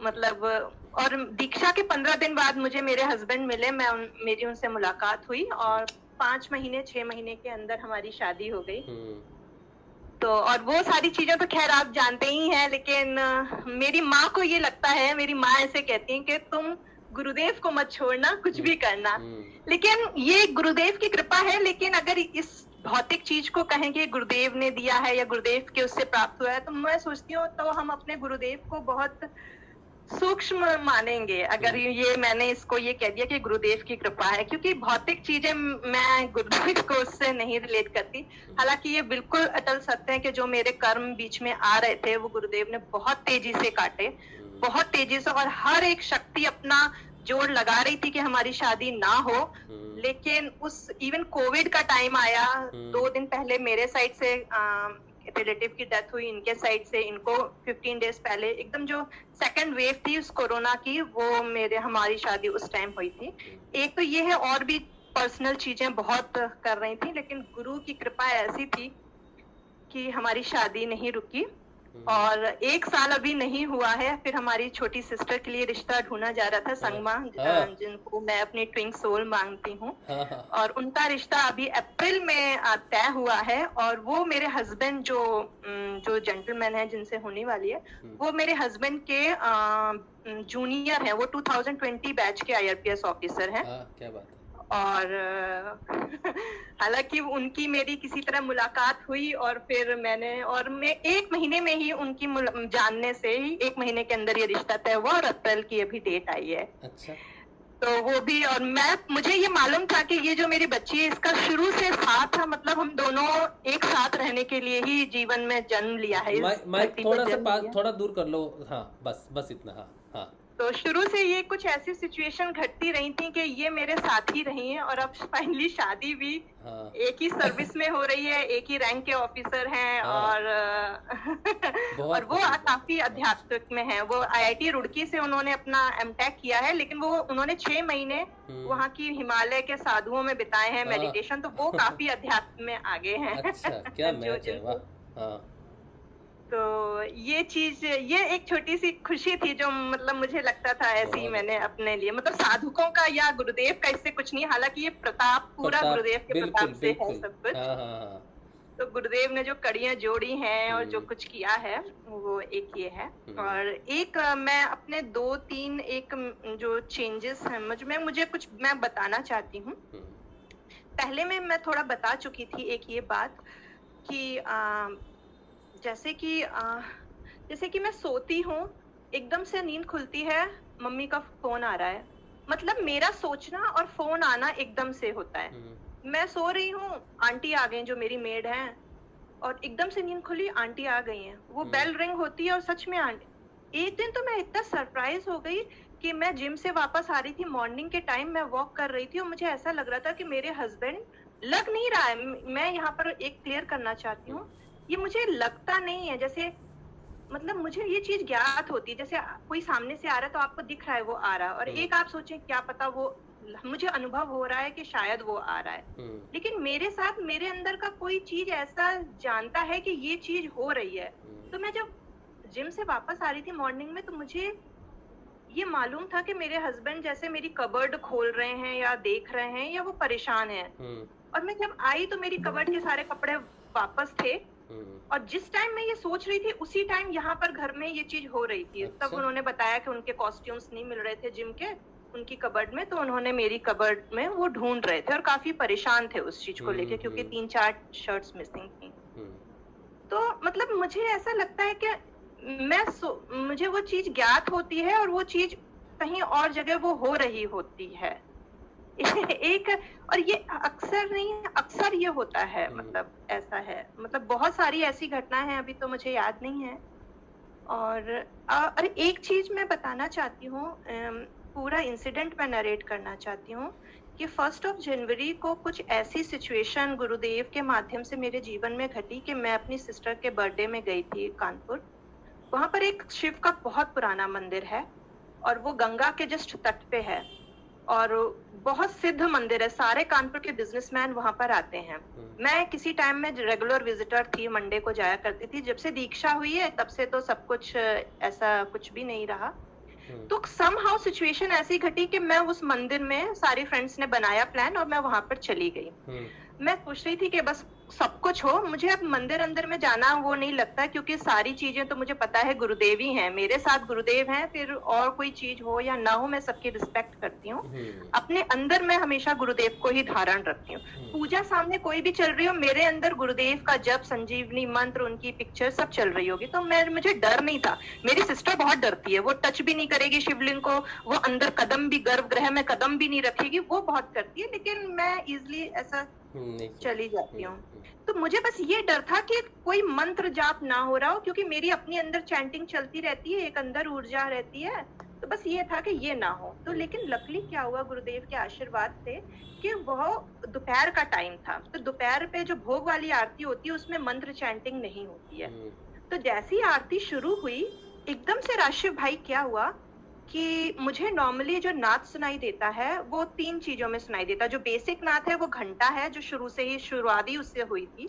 मतलब, और दीक्षा के 15 दिन बाद मुझे मेरे हस्बैंड मिले, मेरी उनसे मुलाकात हुई, और 5 महीने 6 महीने के अंदर हमारी शादी हो गई। तो और वो सारी चीजें तो खैर आप जानते ही हैं, लेकिन मेरी माँ को ये लगता है, मेरी माँ ऐसे कहती हैं कि तुम गुरुदेव को मत छोड़ना, कुछ भी करना। लेकिन ये गुरुदेव की कृपा है। लेकिन अगर इस भौतिक चीज को कहें कि गुरुदेव ने दिया है या गुरुदेव के उससे प्राप्त हुआ है, तो मैं सोचती हूँ तो हम अपने गुरुदेव को बहुत सूक्ष्म मानेंगे अगर ये मैंने इसको ये कह दिया कि गुरुदेव की कृपा है, क्योंकि भौतिक चीजें मैं गुरुदेव को उससे नहीं रिलेट करती। हालांकि ये बिल्कुल अटल सत्य है कि जो मेरे कर्म बीच में आ रहे थे वो गुरुदेव ने बहुत तेजी से काटे, बहुत तेजी से, और हर एक शक्ति अपना जोर लगा रही थी कि हमारी शादी ना हो। लेकिन उस इवन कोविड का टाइम आया, 2 दिन पहले मेरे साइड से रिलेटिव की डेथ हुई, इनके साइड से इनको 15 डेज पहले एकदम जो सेकंड वेव थी उस कोरोना की, वो हमारी शादी उस टाइम हुई थी। एक तो ये है, और भी पर्सनल चीजें बहुत कर रही थी, लेकिन गुरु की कृपा ऐसी थी कि हमारी शादी नहीं रुकी। और 1 साल अभी नहीं हुआ है, फिर हमारी छोटी सिस्टर के लिए रिश्ता ढूंढा जा रहा था, संगमा, जिनको मैं अपनी ट्विंक सोल मांगती हूँ, और उनका रिश्ता अभी अप्रैल में तय हुआ है। और वो मेरे हस्बैंड जो जेंटलमैन है जिनसे होने वाली है, वो मेरे हस्बैंड के जूनियर है, वो 2020 बैच के IRPS ऑफिसर हैं। क्या बात है। और हालांकि उनकी मेरी किसी तरह मुलाकात हुई, और फिर मैं 1 महीने में ही उनकी जानने से ही 1 महीने के अंदर ये रिश्ता तय हुआ, और अप्रैल की अभी डेट आई है। अच्छा। तो वो भी, और मुझे ये मालूम था कि ये जो मेरी बच्ची है इसका शुरू से साथ था, मतलब हम दोनों एक साथ रहने के लिए ही जीवन में जन्म लिया है। माइक थोड़ा दूर कर लो। हाँ, बस इतना। हाँ। तो शुरू से ये कुछ ऐसी सिचुएशन घटती रही थी कि ये मेरे साथ ही रही हैं, और अब फाइनली शादी भी एक ही सर्विस में हो रही है, एक ही रैंक के ऑफिसर हैं। और और वो काफी अध्यात्मिक में है। वो IIT रुड़की से उन्होंने अपना MTech किया है, लेकिन उन्होंने 6 महीने वहाँ की हिमालय के साधुओं में बिताए हैं, मेडिटेशन। तो वो काफी अध्यात्म में आगे हैं। अच्छा, क्या मैच है, वाह। तो ये चीज, ये एक छोटी सी खुशी थी जो मतलब मुझे लगता था ऐसे ही मैंने अपने लिए, मतलब साधुकों का या गुरुदेव का इससे कुछ नहीं, हालांकि ये प्रताप पूरा गुरुदेव के प्रताप से है सब कुछ। तो गुरुदेव ने जो कड़ियां जोड़ी हैं और जो कुछ किया है वो एक ये है। और एक मैं अपने 2-3 एक जो चेंजेस हैं मुझे कुछ मैं बताना चाहती हूँ। पहले में मैं थोड़ा बता चुकी थी एक ये बात कि जैसे कि मैं सोती हूँ, एकदम से नींद खुलती है, मम्मी का फोन आ रहा है। मतलब मेरा सोचना और फोन आना एकदम से होता है। मैं सो रही हूँ, आंटी आ गई जो मेरी मेड हैं, और एकदम से नींद खुली, आंटी आ गई हैं। वो बेल रिंग होती है और सच में आंटी। एक दिन तो मैं इतना सरप्राइज हो गई कि मैं जिम से वापस आ रही थी, मॉर्निंग के टाइम मैं वॉक कर रही थी, और मुझे ऐसा लग रहा था कि मेरे हस्बैंड, लग नहीं रहा है, मैं यहाँ पर एक क्लियर करना चाहती हूँ, ये मुझे लगता नहीं है, जैसे मतलब मुझे ये चीज ज्ञात होती है, जैसे कोई सामने से आ रहा है तो आपको दिख रहा है वो आ रहा है, और एक आप सोचें क्या पता वो, मुझे अनुभव हो रहा है कि शायद वो आ रहा है, लेकिन मेरे साथ मेरे अंदर का कोई चीज ऐसा जानता है कि ये चीज हो रही है। तो मैं जब जिम से वापस आ रही थी मॉर्निंग में, तो मुझे ये मालूम था कि मेरे हस्बैंड जैसे मेरी कबर्ड खोल रहे हैं या देख रहे हैं या वो परेशान है। और मैं जब आई तो मेरी कबर्ड के सारे कपड़े वापस थे, और जिस टाइम मैं ये सोच रही थी उसी टाइम यहाँ पर घर में ये चीज हो रही थी। तब उन्होंने बताया कि उनके कॉस्ट्यूम्स नहीं मिल रहे थे जिम के उनकी कबर्ड में, तो उन्होंने मेरी कबर्ड में वो ढूंढ रहे थे और काफी परेशान थे उस चीज को लेके, क्योंकि 3-4 शर्ट्स मिसिंग थी। तो मतलब मुझे ऐसा लगता है कि मुझे वो चीज ज्ञात होती है और वो चीज कहीं और जगह वो हो रही होती है। एक, और ये अक्सर नहीं, अक्सर ये होता है, मतलब ऐसा है, मतलब बहुत सारी ऐसी घटनाएं हैं, अभी तो मुझे याद नहीं है। और एक चीज मैं बताना चाहती हूँ, पूरा इंसिडेंट मैं नरेट करना चाहती हूँ कि 1 जनवरी को कुछ ऐसी सिचुएशन गुरुदेव के माध्यम से मेरे जीवन में घटी कि मैं अपनी सिस्टर के बर्थडे में गई थी कानपुर। वहां पर एक शिव का बहुत पुराना मंदिर है और वो गंगा के जस्ट तट पे है, और बहुत सिद्ध मंदिर है, सारे कानपुर के बिजनेसमैन वहां पर आते हैं। मैं किसी टाइम में रेगुलर विजिटर थी, मंडे को जाया करती थी। जब से दीक्षा हुई है तब से तो सब कुछ ऐसा कुछ भी नहीं रहा। तो समहाउ सिचुएशन ऐसी घटी कि मैं उस मंदिर में, सारी फ्रेंड्स ने बनाया प्लान और मैं वहां पर चली गई। मैं सोच रही थी कि बस सब कुछ हो, मुझे अब मंदिर अंदर में जाना वो नहीं लगता, क्योंकि सारी चीजें तो मुझे पता है गुरुदेव ही हैं, मेरे साथ गुरुदेव हैं, फिर और कोई चीज हो या ना हो मैं सबकी रिस्पेक्ट करती हूँ। अपने अंदर मैं हमेशा गुरुदेव को ही धारण रखती हूँ। पूजा सामने कोई भी चल रही हो, मेरे अंदर गुरुदेव का जप, संजीवनी मंत्र, उनकी पिक्चर सब चल रही होगी, तो मुझे डर नहीं था। मेरी सिस्टर बहुत डरती है, वो टच भी नहीं करेगी शिवलिंग को, वो अंदर कदम भी, गर्भगृह में कदम भी नहीं रखेगी, वो बहुत करती है, लेकिन मैं इजिली ऐसा चली जाती हूँ। तो मुझे बस ये डर था कि कोई मंत्र जाप ना हो रहा हो, क्योंकि मेरी अपनी अंदर चैंटिंग चलती रहती है, एक अंदर ऊर्जा रहती है, तो बस ये था कि ये ना हो। तो लेकिन लकीली क्या हुआ गुरुदेव के आशीर्वाद से कि वह दोपहर का टाइम था, तो दोपहर पे जो भोग वाली आरती होती है उसमें मंत्र चैंटिंग नहीं होती है। तो जैसी आरती शुरू हुई, एकदम से राशिव भाई क्या हुआ कि मुझे नॉर्मली जो नाद सुनाई देता है वो 3 चीजों में सुनाई देता है। जो बेसिक नाद है वो घंटा है, जो शुरू से ही शुरुआती उससे हुई थी।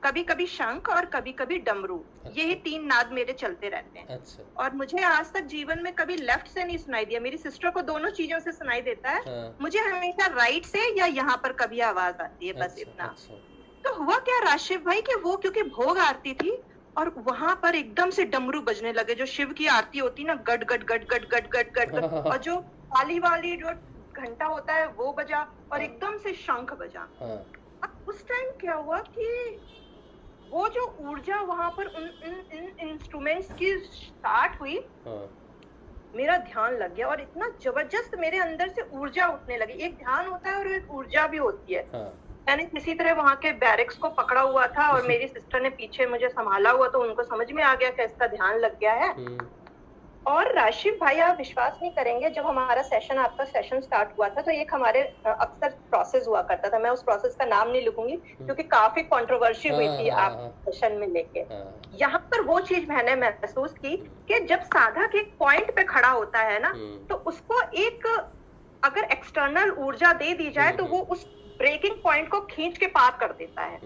कभी कभी शंख और कभी कभी डमरू, यही 3 नाद मेरे चलते रहते हैं। और मुझे आज तक जीवन में कभी लेफ्ट से नहीं सुनाई दिया। मेरी सिस्टर को दोनों चीजों से सुनाई देता है, मुझे हमेशा राइट से या यहाँ पर कभी आवाज आती है, बस इतना। तो हुआ क्या राशिव भाई कि वो क्योंकि भोग आरती थी और वहां पर एकदम से डमरू बजने लगे, जो शिव की आरती होती ना, गट गट गट गट गट गट गट गट, और जो काली वाली जो घंटा होता है वो बजा, और एकदम से शंख बजा। अब उस टाइम क्या हुआ कि वो जो ऊर्जा वहां पर इन इंस्ट्रूमेंट्स की स्टार्ट हुई, मेरा ध्यान लग गया और इतना जबरदस्त मेरे अंदर से ऊर्जा उठने लगी। एक ध्यान होता है और एक ऊर्जा भी होती है। मैंने किसी तरह वहां के बैरिक्स को पकड़ा हुआ था और मेरी सिस्टर ने पीछे मुझे संभाला हुआ, तो उनको समझ में आ गया कि इसका ध्यान लग गया है। और राशिव भाई, आप विश्वास नहीं करेंगे, जब हमारा सेशन, आपका सेशन स्टार्ट हुआ था, तो एक हमारे अक्सर प्रोसेस हुआ करता था, मैं उस प्रोसेस का नाम नहीं लिखूंगी क्योंकि काफी कंट्रोवर्सी हुई थी आप सेशन में लेके। यहाँ पर वो चीज मैंने महसूस की कि जब साधक एक पॉइंट पे खड़ा होता है ना, तो उसको एक अगर एक्सटर्नल ऊर्जा दे दी जाए तो वो उस ब्रेकिंग पॉइंट को खींच के पार कर देता है।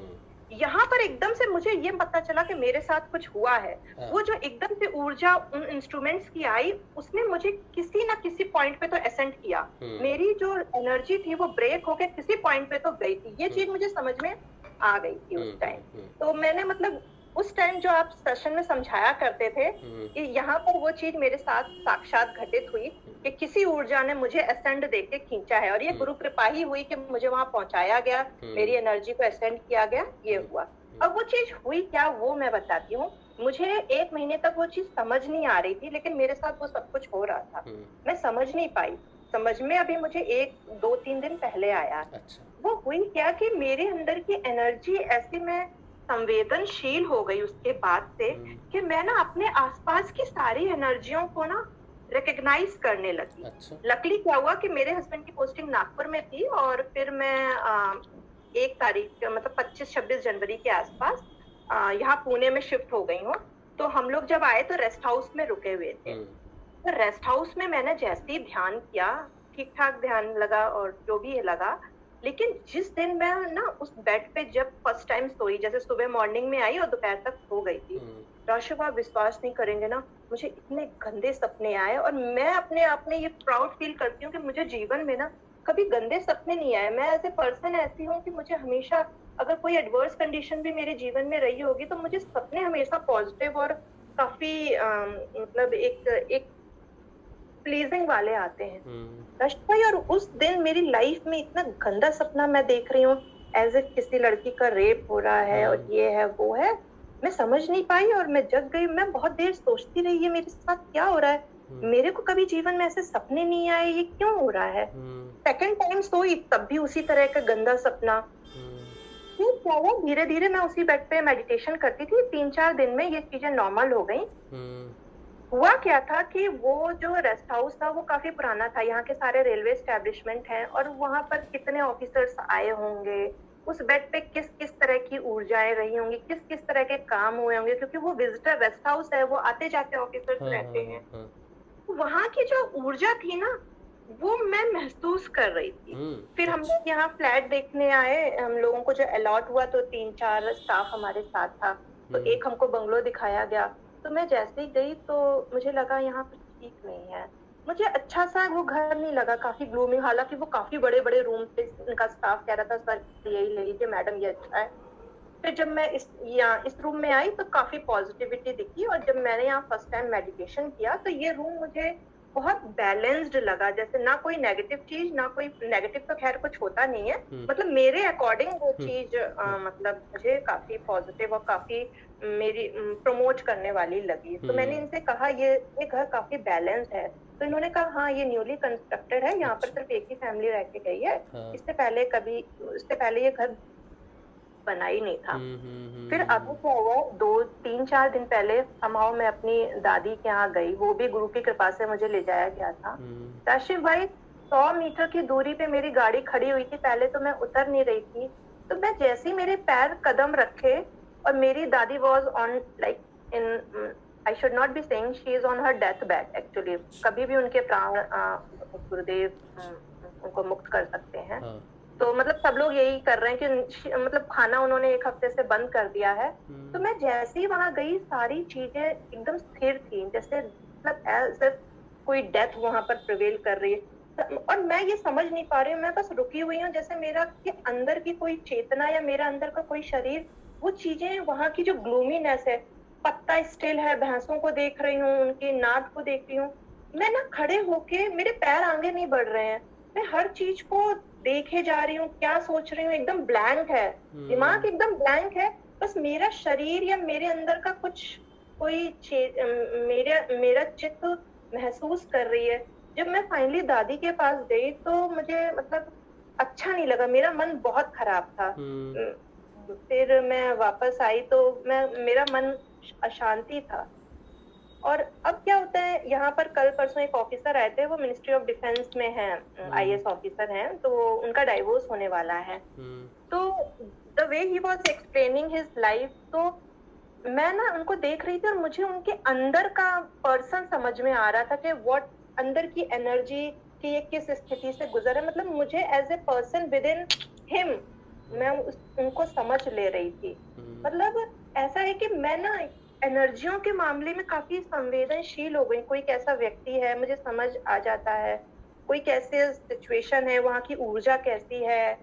यहाँ पर एकदम से मुझे ये पता चला कि मेरे साथ कुछ हुआ है। वो जो एकदम से ऊर्जा उन इंस्ट्रूमेंट्स की आई, उसने मुझे किसी ना किसी पॉइंट पे तो असेंड किया। मेरी जो एनर्जी थी वो ब्रेक होके किसी पॉइंट पे तो गई थी, ये चीज मुझे समझ में आ गई थी उस टाइम। तो मैंने मतलब उस टाइम जो आप सेशन में समझाया करते थे कि यहाँ पर वो चीज मेरे साथ साक्षात घटित हुई कि किसी ऊर्जा ने मुझे असेंड देके खींचा है, और ये गुरु कृपा ही हुई कि मुझे वहां पहुंचाया गया, मेरी एनर्जी को असेंड किया गया, ये हुआ। अब वो चीज हुई क्या वो मैं बताती हूँ। मुझे 1 महीने तक वो चीज समझ नहीं आ रही थी, लेकिन मेरे साथ वो सब कुछ हो रहा था, मैं समझ नहीं पाई। समझ में अभी मुझे 1-2-3 दिन पहले आया। वो हुई क्या कि मेरे अंदर की एनर्जी ऐसी, मैं संवेदनशील हो गई उसके बाद से कि मैं ना अपने आसपास की सारी एनर्जियों को ना रिकग्नाइज करने लगी। लकीली क्या हुआ कि मेरे हस्बैंड की पोस्टिंग नागपुर में थी, और फिर मैं 1 तारीख मतलब 25-26 जनवरी के आसपास यहाँ पुणे में शिफ्ट हो गई हूँ। तो हम लोग जब आए तो रेस्ट हाउस में रुके हुए थे। तो रेस्ट हाउस में मैंने जैसे ही ध्यान किया, ठीक ठाक ध्यान लगा और जो भी लगा, लेकिन जिस दिन मैं ना उस बेड पे जब फर्स्ट टाइम सोई, जैसे सुबह मॉर्निंग में आई और दोपहर तक सो गई थी, राशिव आप विश्वास नहीं करेंगे ना, मुझे इतने गंदे सपने आए। और मैं अपने आप में ये प्राउड फील करती हूँ कि मुझे जीवन में ना कभी गंदे सपने नहीं आए। मैं एज ए पर्सन ऐसी हूँ कि मुझे हमेशा, अगर कोई एडवर्स कंडीशन भी मेरे जीवन में रही होगी, तो मुझे सपने हमेशा पॉजिटिव और काफी मतलब एक प्लीजिंग वाले आते हैं। भाई, और उस दिन मेरी लाइफ में इतना गंदा सपना मैं देख रही हूँ, एज इफ किसी लड़की का रेप हो रहा है और ये है वो है, मैं समझ नहीं पाई और मैं जग गई। मैं बहुत देर सोचती रही ये मेरे साथ क्या हो रहा है, मेरे को कभी जीवन में ऐसे सपने नहीं आए, ये क्यों हो रहा है। सेकंड टाइम सोई तब भी उसी तरह का गंदा सपना। फिर क्या हुआ, धीरे धीरे मैं उसी बेड पे मेडिटेशन करती थी। 3-4 दिन में ये चीजें नॉर्मल हो गई। हुआ क्या था कि वो जो रेस्ट हाउस था वो काफी पुराना था, यहाँ के सारे रेलवे एस्टेब्लिशमेंट हैं, और वहां पर कितने ऑफिसर्स आए होंगे, उस बेड पे किस किस तरह की ऊर्जाएं रही होंगी, किस किस तरह के काम हुए होंगे, क्योंकि वो विजिटर रेस्ट हाउस है, वो आते जाते ऑफिसर्स रहते हैं। वहां की जो ऊर्जा थी ना, वो मैं महसूस कर रही थी। फिर हम लोग यहाँ फ्लैट देखने आए, हम लोगों को जो अलॉट हुआ, तो 3-4 स्टाफ हमारे साथ था, तो एक हमको बंगलो दिखाया गया। तो मैं जैसे ही गई तो मुझे लगा यहाँ ठीक नहीं है। मुझे अच्छा सा वो घर नहीं लगा, काफी ग्लूमी, हालांकि वो काफी बड़े बड़े रूम थे, उनका स्टाफ कह रहा था सर यही ले लीजिए मैडम ये अच्छा है। फिर जब मैं इस रूम में आई तो काफी पॉजिटिविटी दिखी, और जब मैंने यहाँ फर्स्ट टाइम मेडिटेशन किया तो ये रूम मुझे बहुत बैलेंस्ड लगा, जैसे ना कोई नेगेटिव चीज, ना कोई नेगेटिव तो खैर कुछ होता नहीं है, मतलब मेरे अकॉर्डिंग वो चीज मतलब मुझे काफी पॉजिटिव और काफी मेरी प्रमोट करने वाली लगी। तो मैंने इनसे कहा ये घर काफी बैलेंस्ड है, तो इन्होंने कहा हाँ ये न्यूली कंस्ट्रक्टेड है, यहाँ पर सिर्फ एक ही फैमिली रह के गई है, इससे पहले ये घर बना ही नहीं था। फिर अभी क्या हुआ, 2-3-4 दिन पहले समाओ मैं अपनी दादी के यहाँ गई, वो भी गुरु की कृपा से मुझे ले जाया गया था। राशिव भाई 100 मीटर की दूरी पे मेरी गाड़ी खड़ी हुई थी, पहले तो मैं उतर नहीं रही थी, तो मैं जैसे ही मेरे पैर कदम रखे और मेरी दादी was on like in, I should not be saying she is on her death bed actually, कभी भी उनके प्राण गुरुदेव उनको मुक्त कर सकते हैं। तो मतलब सब लोग यही कर रहे हैं कि मतलब खाना उन्होंने 1 हफ्ते से बंद कर दिया है। तो मैं जैसे ही वहां गई सारी चीजें एकदम स्थिर थी, जैसे मतलब कोई डेथ वहां पर प्रिवेल कर रही है, और मैं ये समझ नहीं पा रही हूँ, मैं बस रुकी हुई हूँ, जैसे मेरा के अंदर की कोई चेतना या मेरा अंदर का कोई शरीर, वो चीजें वहां की जो ग्लूमीनेस है, पत्ता स्टिल है, भैंसों को देख रही हूँ, उनकी नाद को देख रही हूँ, मैं ना खड़े होके मेरे पैर आगे नहीं बढ़ रहे हैं, मैं हर चीज को देखे जा रही हूँ, क्या सोच रही हूँ एकदम ब्लैंक है, दिमाग एकदम ब्लैंक है, बस मेरा शरीर या मेरे अंदर का कुछ कोई मेरा चित्त महसूस कर रही है। जब मैं फाइनली दादी के पास गई तो मुझे मतलब अच्छा नहीं लगा, मेरा मन बहुत खराब था। फिर मैं वापस आई तो मेरा मन अशांति था। और अब क्या होता है, यहाँ पर कल परसों एक ऑफिसर आए थे, वो मिनिस्ट्री ऑफ डिफेंस में हैं, IAS ऑफिसर हैं, तो उनका डाइवोर्स होने वाला है। तो the way he was explaining his life, तो मैं ना उनको देख रही थी और मुझे उनके अंदर का पर्सन समझ में आ रहा था कि व्हाट अंदर की एनर्जी कि ये किस स्थिति से गुजर है, मतलब मुझे as a person within him मैं उनको समझ ले रही थी। मतलब ऐसा है कि मैं ना एनर्जियों के मामले में काफी संवेदनशील हो गई, कोई कैसा व्यक्ति है मुझे समझ आ जाता है, कोई कैसे सिचुएशन है, वहाँ की ऊर्जा कैसी है,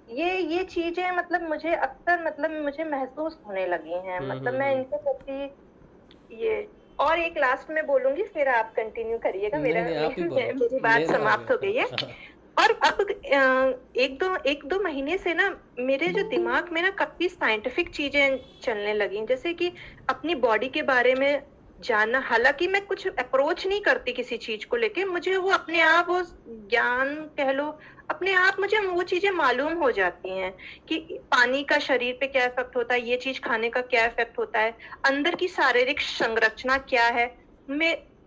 ये चीजें मतलब मुझे अक्सर मतलब मुझे महसूस होने लगी हैं। मतलब मैं इनसे काफी ये, और एक लास्ट में बोलूंगी फिर आप कंटिन्यू करिएगा, मेरी बात समाप्त हो गई है। और अब एक दो महीने से ना मेरे जो दिमाग में ना काफी साइंटिफिक चीजें चलने लगी, जैसे कि अपनी बॉडी के बारे में जानना। हालांकि मैं कुछ अप्रोच नहीं करती किसी चीज को लेके, मुझे वो अपने आप वो ज्ञान कह लो, अपने आप मुझे वो चीजें मालूम हो जाती हैं कि पानी का शरीर पे क्या इफेक्ट होता है, ये चीज खाने का क्या इफेक्ट होता है, अंदर की शारीरिक संरचना क्या है।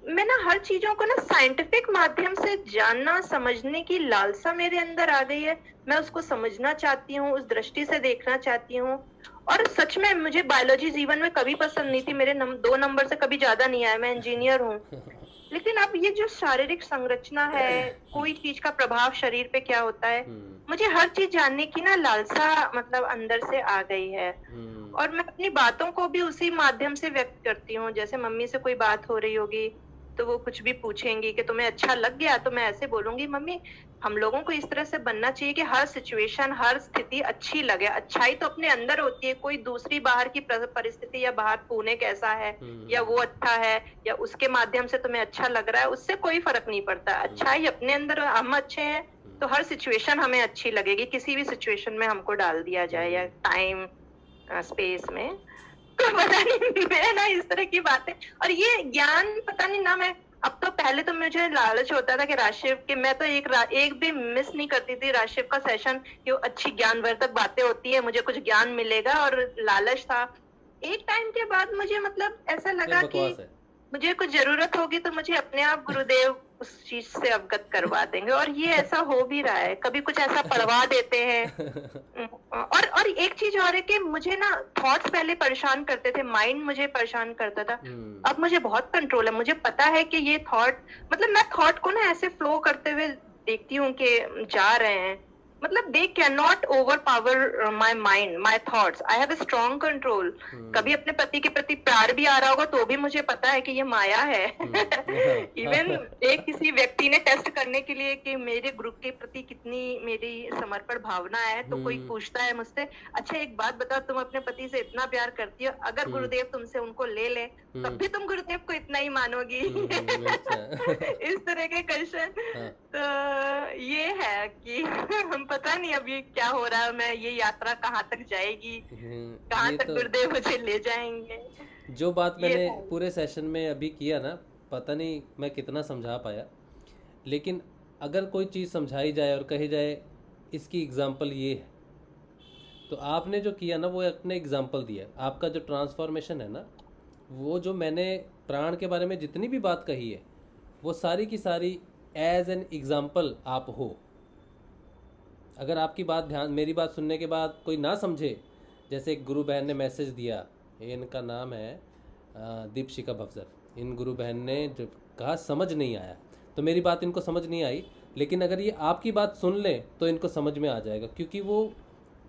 मैं ना हर चीजों को ना साइंटिफिक माध्यम से जानना समझने की लालसा मेरे अंदर आ गई है। मैं उसको समझना चाहती हूँ, उस दृष्टि से देखना चाहती हूँ। और सच में मुझे बायोलॉजी जीवन में कभी पसंद नहीं थी, मेरे 2 नंबर से कभी ज्यादा नहीं आया, मैं इंजीनियर हूँ। लेकिन अब ये जो शारीरिक संरचना है, कोई चीज का प्रभाव शरीर पे क्या होता है, मुझे हर चीज जानने की ना लालसा मतलब अंदर से आ गई है। और मैं अपनी बातों को भी उसी माध्यम से व्यक्त करती हूँ। जैसे मम्मी से कोई बात हो रही होगी तो वो कुछ भी पूछेंगी कि तुम्हें अच्छा लग गया, तो मैं ऐसे बोलूंगी, मम्मी हम लोगों को इस तरह से बनना चाहिए कि हर सिचुएशन हर स्थिति अच्छी लगे। अच्छाई तो अपने अंदर होती है, कोई दूसरी बाहर की परिस्थिति या बाहर पुणे कैसा है या वो अच्छा है या उसके माध्यम से तुम्हें अच्छा लग रहा है, उससे कोई फर्क नहीं पड़ता। अच्छाई अपने अंदर, हम अच्छे हैं तो हर सिचुएशन हमें अच्छी लगेगी, किसी भी सिचुएशन में हमको डाल दिया जाए या टाइम स्पेस में। तो पता नहीं मैं ना इस तरह की बातें, और ये ज्ञान पता नहीं ना, मैं अब तो पहले तो मुझे लालच होता था कि राशिव के, मैं तो एक भी मिस नहीं करती थी राशिव का सेशन, कि वो अच्छी ज्ञानवर्धक बातें होती है, मुझे कुछ ज्ञान मिलेगा, और लालच था। एक टाइम के बाद मुझे मतलब ऐसा लगा कि मुझे कुछ जरूरत होगी तो मुझे अपने आप गुरुदेव उस चीज से अवगत करवा देंगे, और ये ऐसा हो भी रहा है। कभी कुछ ऐसा पढ़वा देते हैं। और एक चीज और है कि मुझे ना थॉट्स पहले परेशान करते थे, माइंड मुझे परेशान करता था, अब मुझे बहुत कंट्रोल है। मुझे पता है कि ये थॉट, मतलब मैं थॉट को ना ऐसे फ्लो करते हुए देखती हूँ कि जा रहे हैं, मतलब they cannot overpower my mind, my thoughts. I have a strong control. कभी अपने पति के प्रति प्यार भी आ रहा होगा तो भी मुझे पता है कि ये माया है। इवन एक किसी व्यक्ति ने टेस्ट करने के लिए कि मेरे ग्रुप के प्रति कितनी मेरी समर्पण भावना है, तो कोई पूछता है मुझसे, अच्छा एक बात बताओ, तुम अपने पति से इतना प्यार करती हो, अगर गुरुदेव तुमसे उनको ले ले तब भी तुम गुरुदेव को इतना ही मानोगी? इस तरह के क्वेश्चन। तो ये है कि हम पता नहीं अभी क्या हो रहा है, मैं ये यात्रा कहाँ तक जाएगी, कहाँ तक गुरुदेव मुझे ले जाएंगे। जो बात मैंने पूरे सेशन में अभी किया ना, पता नहीं मैं कितना समझा पाया, लेकिन अगर कोई चीज़ समझाई जाए और कही जाए इसकी एग्जाम्पल ये है, तो आपने जो किया ना वो अपने एग्जाम्पल दिया। आपका जो ट्रांसफॉर्मेशन है ना, वो जो मैंने प्राण के बारे में जितनी भी बात कही है वो सारी की सारी एज एन एग्जाम्पल आप हो। अगर आपकी बात मेरी बात सुनने के बाद कोई ना समझे, जैसे एक गुरु बहन ने मैसेज दिया, इनका नाम है दीपशिका भवजर, इन गुरु बहन ने जो कहा समझ नहीं आया, तो मेरी बात इनको समझ नहीं आई, लेकिन अगर ये आपकी बात सुन ले तो इनको समझ में आ जाएगा, क्योंकि वो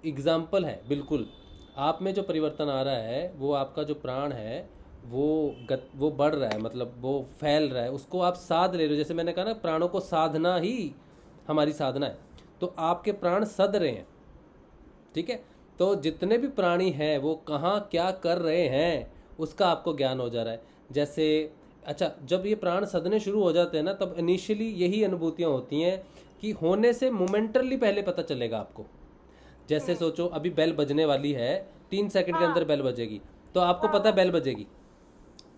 एग्जाम्पल है। बिल्कुल आप में जो परिवर्तन आ रहा है, वो आपका जो प्राण है वो बढ़ रहा है, मतलब वो फैल रहा है, उसको आप साध ले रहे हो। जैसे मैंने कहा ना, प्राणों को साधना ही हमारी साधना है, तो आपके प्राण सध रहे हैं, ठीक है। तो जितने भी प्राणी हैं वो कहाँ क्या कर रहे हैं उसका आपको ज्ञान हो जा रहा है। जैसे अच्छा, जब ये प्राण सधने शुरू हो जाते हैं ना, तब इनिशियली यही अनुभूतियाँ होती हैं कि होने से मोमेंटरली पहले पता चलेगा आपको। जैसे सोचो अभी बेल बजने वाली है, 3 सेकंड के अंदर बेल बजेगी, तो आपको पता बेल बजेगी,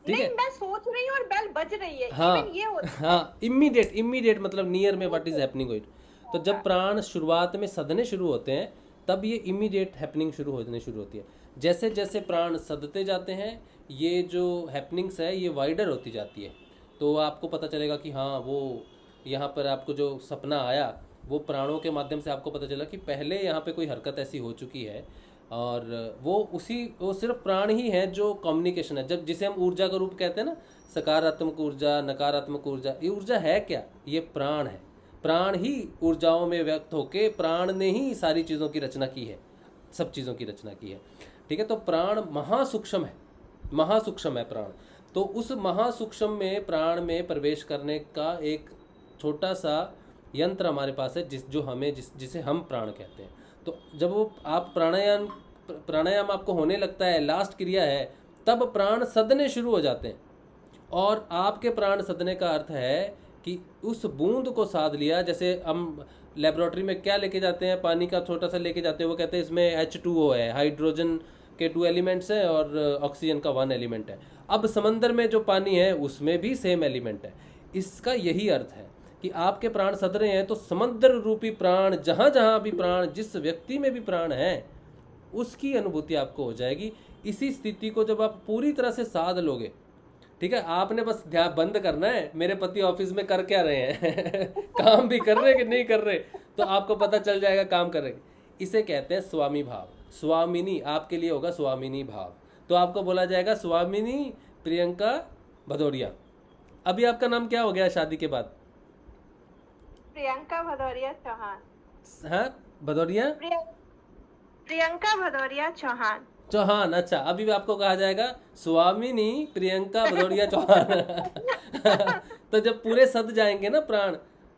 ठीक है। मैं सोच रही हूँ और बेल बज रही है। हाँ, ये होता है। हाँ, इमीडिएट मतलब नियर में व्हाट इज हैपनिंग इट। तो जब प्राण शुरुआत में सधने शुरू होते हैं तब ये इमीडिएट हैपनिंग शुरू होती है। जैसे जैसे प्राण सधते जाते हैं, ये जो हैपनिंग्स है ये वाइडर होती जाती है, तो आपको पता चलेगा कि हाँ, वो यहाँ पर आपको जो सपना आया वो प्राणों के माध्यम से आपको पता चला कि पहले यहाँ पे कोई हरकत ऐसी हो चुकी है, और वो सिर्फ प्राण ही है जो कम्युनिकेशन है। जब जिसे हम ऊर्जा का रूप कहते हैं ना, सकारात्मक ऊर्जा, नकारात्मक ऊर्जा, ये ऊर्जा है क्या? ये प्राण है। प्राण ही ऊर्जाओं में व्यक्त होके, प्राण ने ही सारी चीज़ों की रचना की है, सब चीज़ों की रचना की है, ठीक है। तो प्राण महासूक्ष्म है प्राण। तो उस महासूक्ष्म में प्राण में प्रवेश करने का एक छोटा सा यंत्र हमारे पास है, जिसे हम प्राण कहते हैं। तो जब वो आप प्राणायाम आपको होने लगता है, लास्ट क्रिया है, तब प्राण सधने शुरू हो जाते हैं। और आपके प्राण सधने का अर्थ है कि उस बूंद को साध लिया। जैसे हम लेबोरेटरी में क्या लेके जाते हैं, पानी का छोटा सा लेके जाते हैं, वो कहते हैं इसमें H2O है, हाइड्रोजन के 2 एलिमेंट्स हैं और ऑक्सीजन का 1 एलिमेंट है। अब समंदर में जो पानी है उसमें भी सेम एलिमेंट है। इसका यही अर्थ है कि आपके प्राण सध रहे हैं, तो समुद्र रूपी प्राण, जहाँ जहाँ भी प्राण, जिस व्यक्ति में भी प्राण है, उसकी अनुभूति आपको हो जाएगी। इसी स्थिति को जब आप पूरी तरह से साध लोगे, ठीक है, आपने बस ध्यान बंद करना है, मेरे पति ऑफिस में कर क्या रहे हैं काम भी कर रहे कि नहीं कर रहे, तो आपको पता चल जाएगा काम कर रहे। इसे कहते हैं स्वामी भाव। स्वामिनी आपके लिए होगा स्वामिनी भाव, तो आपको बोला जाएगा स्वामिनी प्रियंका भदौरिया। अभी आपका नाम क्या हो गया शादी के बाद? प्रियंका भदौरिया चौहान। हाँ, भदौरिया, प्रियंका भदौरिया चौहान। अच्छा, अभी भी आपको कहा जाएगा स्वामिनी प्रियंका भदौरिया चौहान तो जब पूरे सद जाएंगे ना प्राण,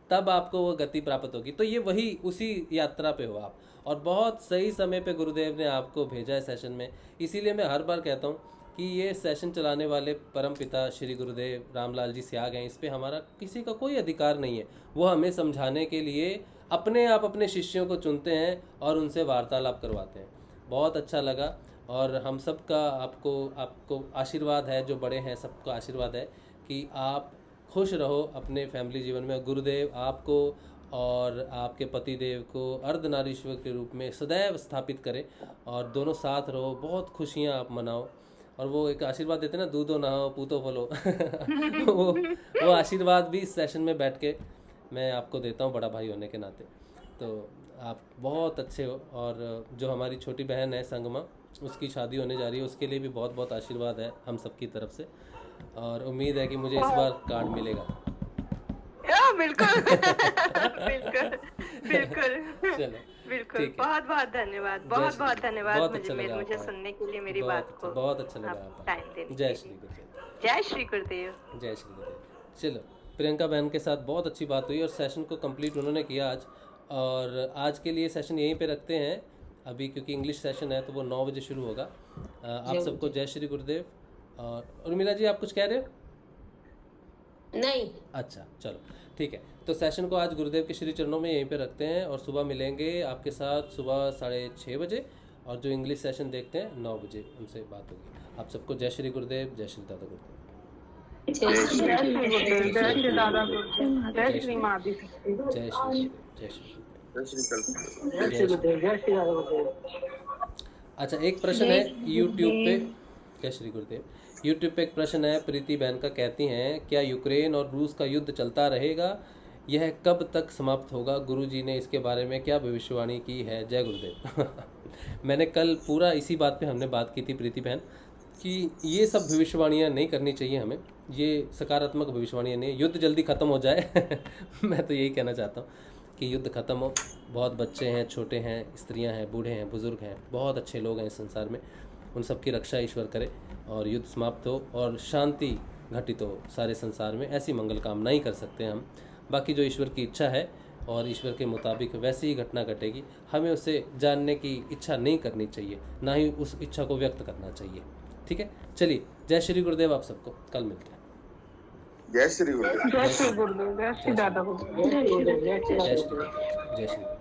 तब आपको वो गति प्राप्त होगी। तो ये वही उसी यात्रा पे हो आप, और बहुत सही समय पे गुरुदेव ने आपको भेजा है सेशन में। इसीलिए मैं हर बार कहता हूँ कि ये सेशन चलाने वाले परम पिता श्री गुरुदेव रामलाल जी त्याग हैं, इस पे हमारा किसी का कोई अधिकार नहीं है। वो हमें समझाने के लिए अपने आप अपने शिष्यों को चुनते हैं और उनसे वार्तालाप करवाते हैं। बहुत अच्छा लगा, और हम सब का आपको आशीर्वाद है, जो बड़े हैं सबका आशीर्वाद है कि आप खुश रहो अपने फैमिली जीवन में। गुरुदेव आपको और आपके पति देव को अर्धनारीश्वर के रूप में सदैव स्थापित करें, और दोनों साथ रहो, बहुत खुशियाँ आप मनाओ। और वो एक आशीर्वाद देते हैं ना, दूधो नहाओ पूतो फलो वो आशीर्वाद भी इस सेशन में बैठ के मैं आपको देता हूँ, बड़ा भाई होने के नाते। तो आप बहुत अच्छे हो, और जो हमारी छोटी बहन है संगमा, उसकी शादी होने जा रही है, उसके लिए भी बहुत बहुत आशीर्वाद है हम सबकी तरफ से, और उम्मीद है कि मुझे इस बार कार्ड मिलेगा। बिल्कुल बिल्कुल बिल्कुल चलो बिल्कुल, ठीक है। बहुत बहुत धन्यवाद, जय बहुत श्री बहुत गुरुदेव। धन्यवाद बहुत अच्छा लगा मुझे आपका। सुनने के लिए, मेरी बात को बहुत अच्छा लगा आप आपका। टाइम देने जय के श्री लिए। गुरुदेव। जय श्री गुरुदेव। जय श्री गुरुदेव। चलो, प्रियंका बहन के साथ बहुत अच्छी बात हुई और सेशन को कंप्लीट उन्होंने किया आज। और आज के लिए सेशन यहीं पे रखते हैं अभी, क्योंकि इंग्लिश सेशन है तो वो 9 बजे शुरू होगा। आप सबको जय श्री गुरुदेव। और उर्मिला जी, आप कुछ कह रहे हो? नहीं, अच्छा, चलो ठीक है। तो सेशन को आज गुरुदेव के श्री चरणों में यहीं पे रखते हैं और सुबह मिलेंगे आपके साथ सुबह 6:30 बजे। और जो इंग्लिश सेशन देखते हैं 9 बजे उनसे बात होगी। आप सबको जय श्री गुरुदेव, जय श्री दादा गुरुदेव, जय श्री जय श्री गुरुदेव, जय श्री दादा गुरुदेव, जय श्री माँ दी। जय श्री गुरुदेव, जय श्री गुरुदेव। जय श्री गुरुदेव, जय श्री दादा गुरुदेव। अच्छा, एक प्रश्न है यूट्यूब पे। जय श्री गुरुदेव। यूट्यूब पे एक प्रश्न है, प्रीति बहन का, कहती हैं क्या यूक्रेन और रूस का युद्ध चलता रहेगा? यह कब तक समाप्त होगा? गुरुजी ने इसके बारे में क्या भविष्यवाणी की है? जय गुरुदेव। मैंने कल पूरा इसी बात पे हमने बात की थी प्रीति बहन, कि ये सब भविष्यवाणियाँ नहीं करनी चाहिए हमें, ये सकारात्मक भविष्यवाणियाँ नहीं। युद्ध जल्दी ख़त्म हो जाए मैं तो यही कहना चाहता हूँ कि युद्ध ख़त्म हो। बहुत बच्चे हैं, छोटे हैं, स्त्रियां हैं, बूढ़े हैं, बुज़ुर्ग हैं, बहुत अच्छे लोग हैं इस संसार में, उन सब की रक्षा ईश्वर करे और युद्ध समाप्त हो और शांति घटित हो सारे संसार में। ऐसी मंगल कामना ही कर सकते हैं हम। बाकी जो ईश्वर की इच्छा है और ईश्वर के मुताबिक वैसी ही घटना घटेगी। हमें उसे जानने की इच्छा नहीं करनी चाहिए, ना ही उस इच्छा को व्यक्त करना चाहिए। ठीक है, चलिए, जय श्री गुरुदेव। आप सबको कल मिलते हैं। जय श्री गुरुदेव। जय श्री गुरुदेव, जय श्री दादा गुरुदेव, जय श्री गुरुदेव, जय श्री गुरुदेव।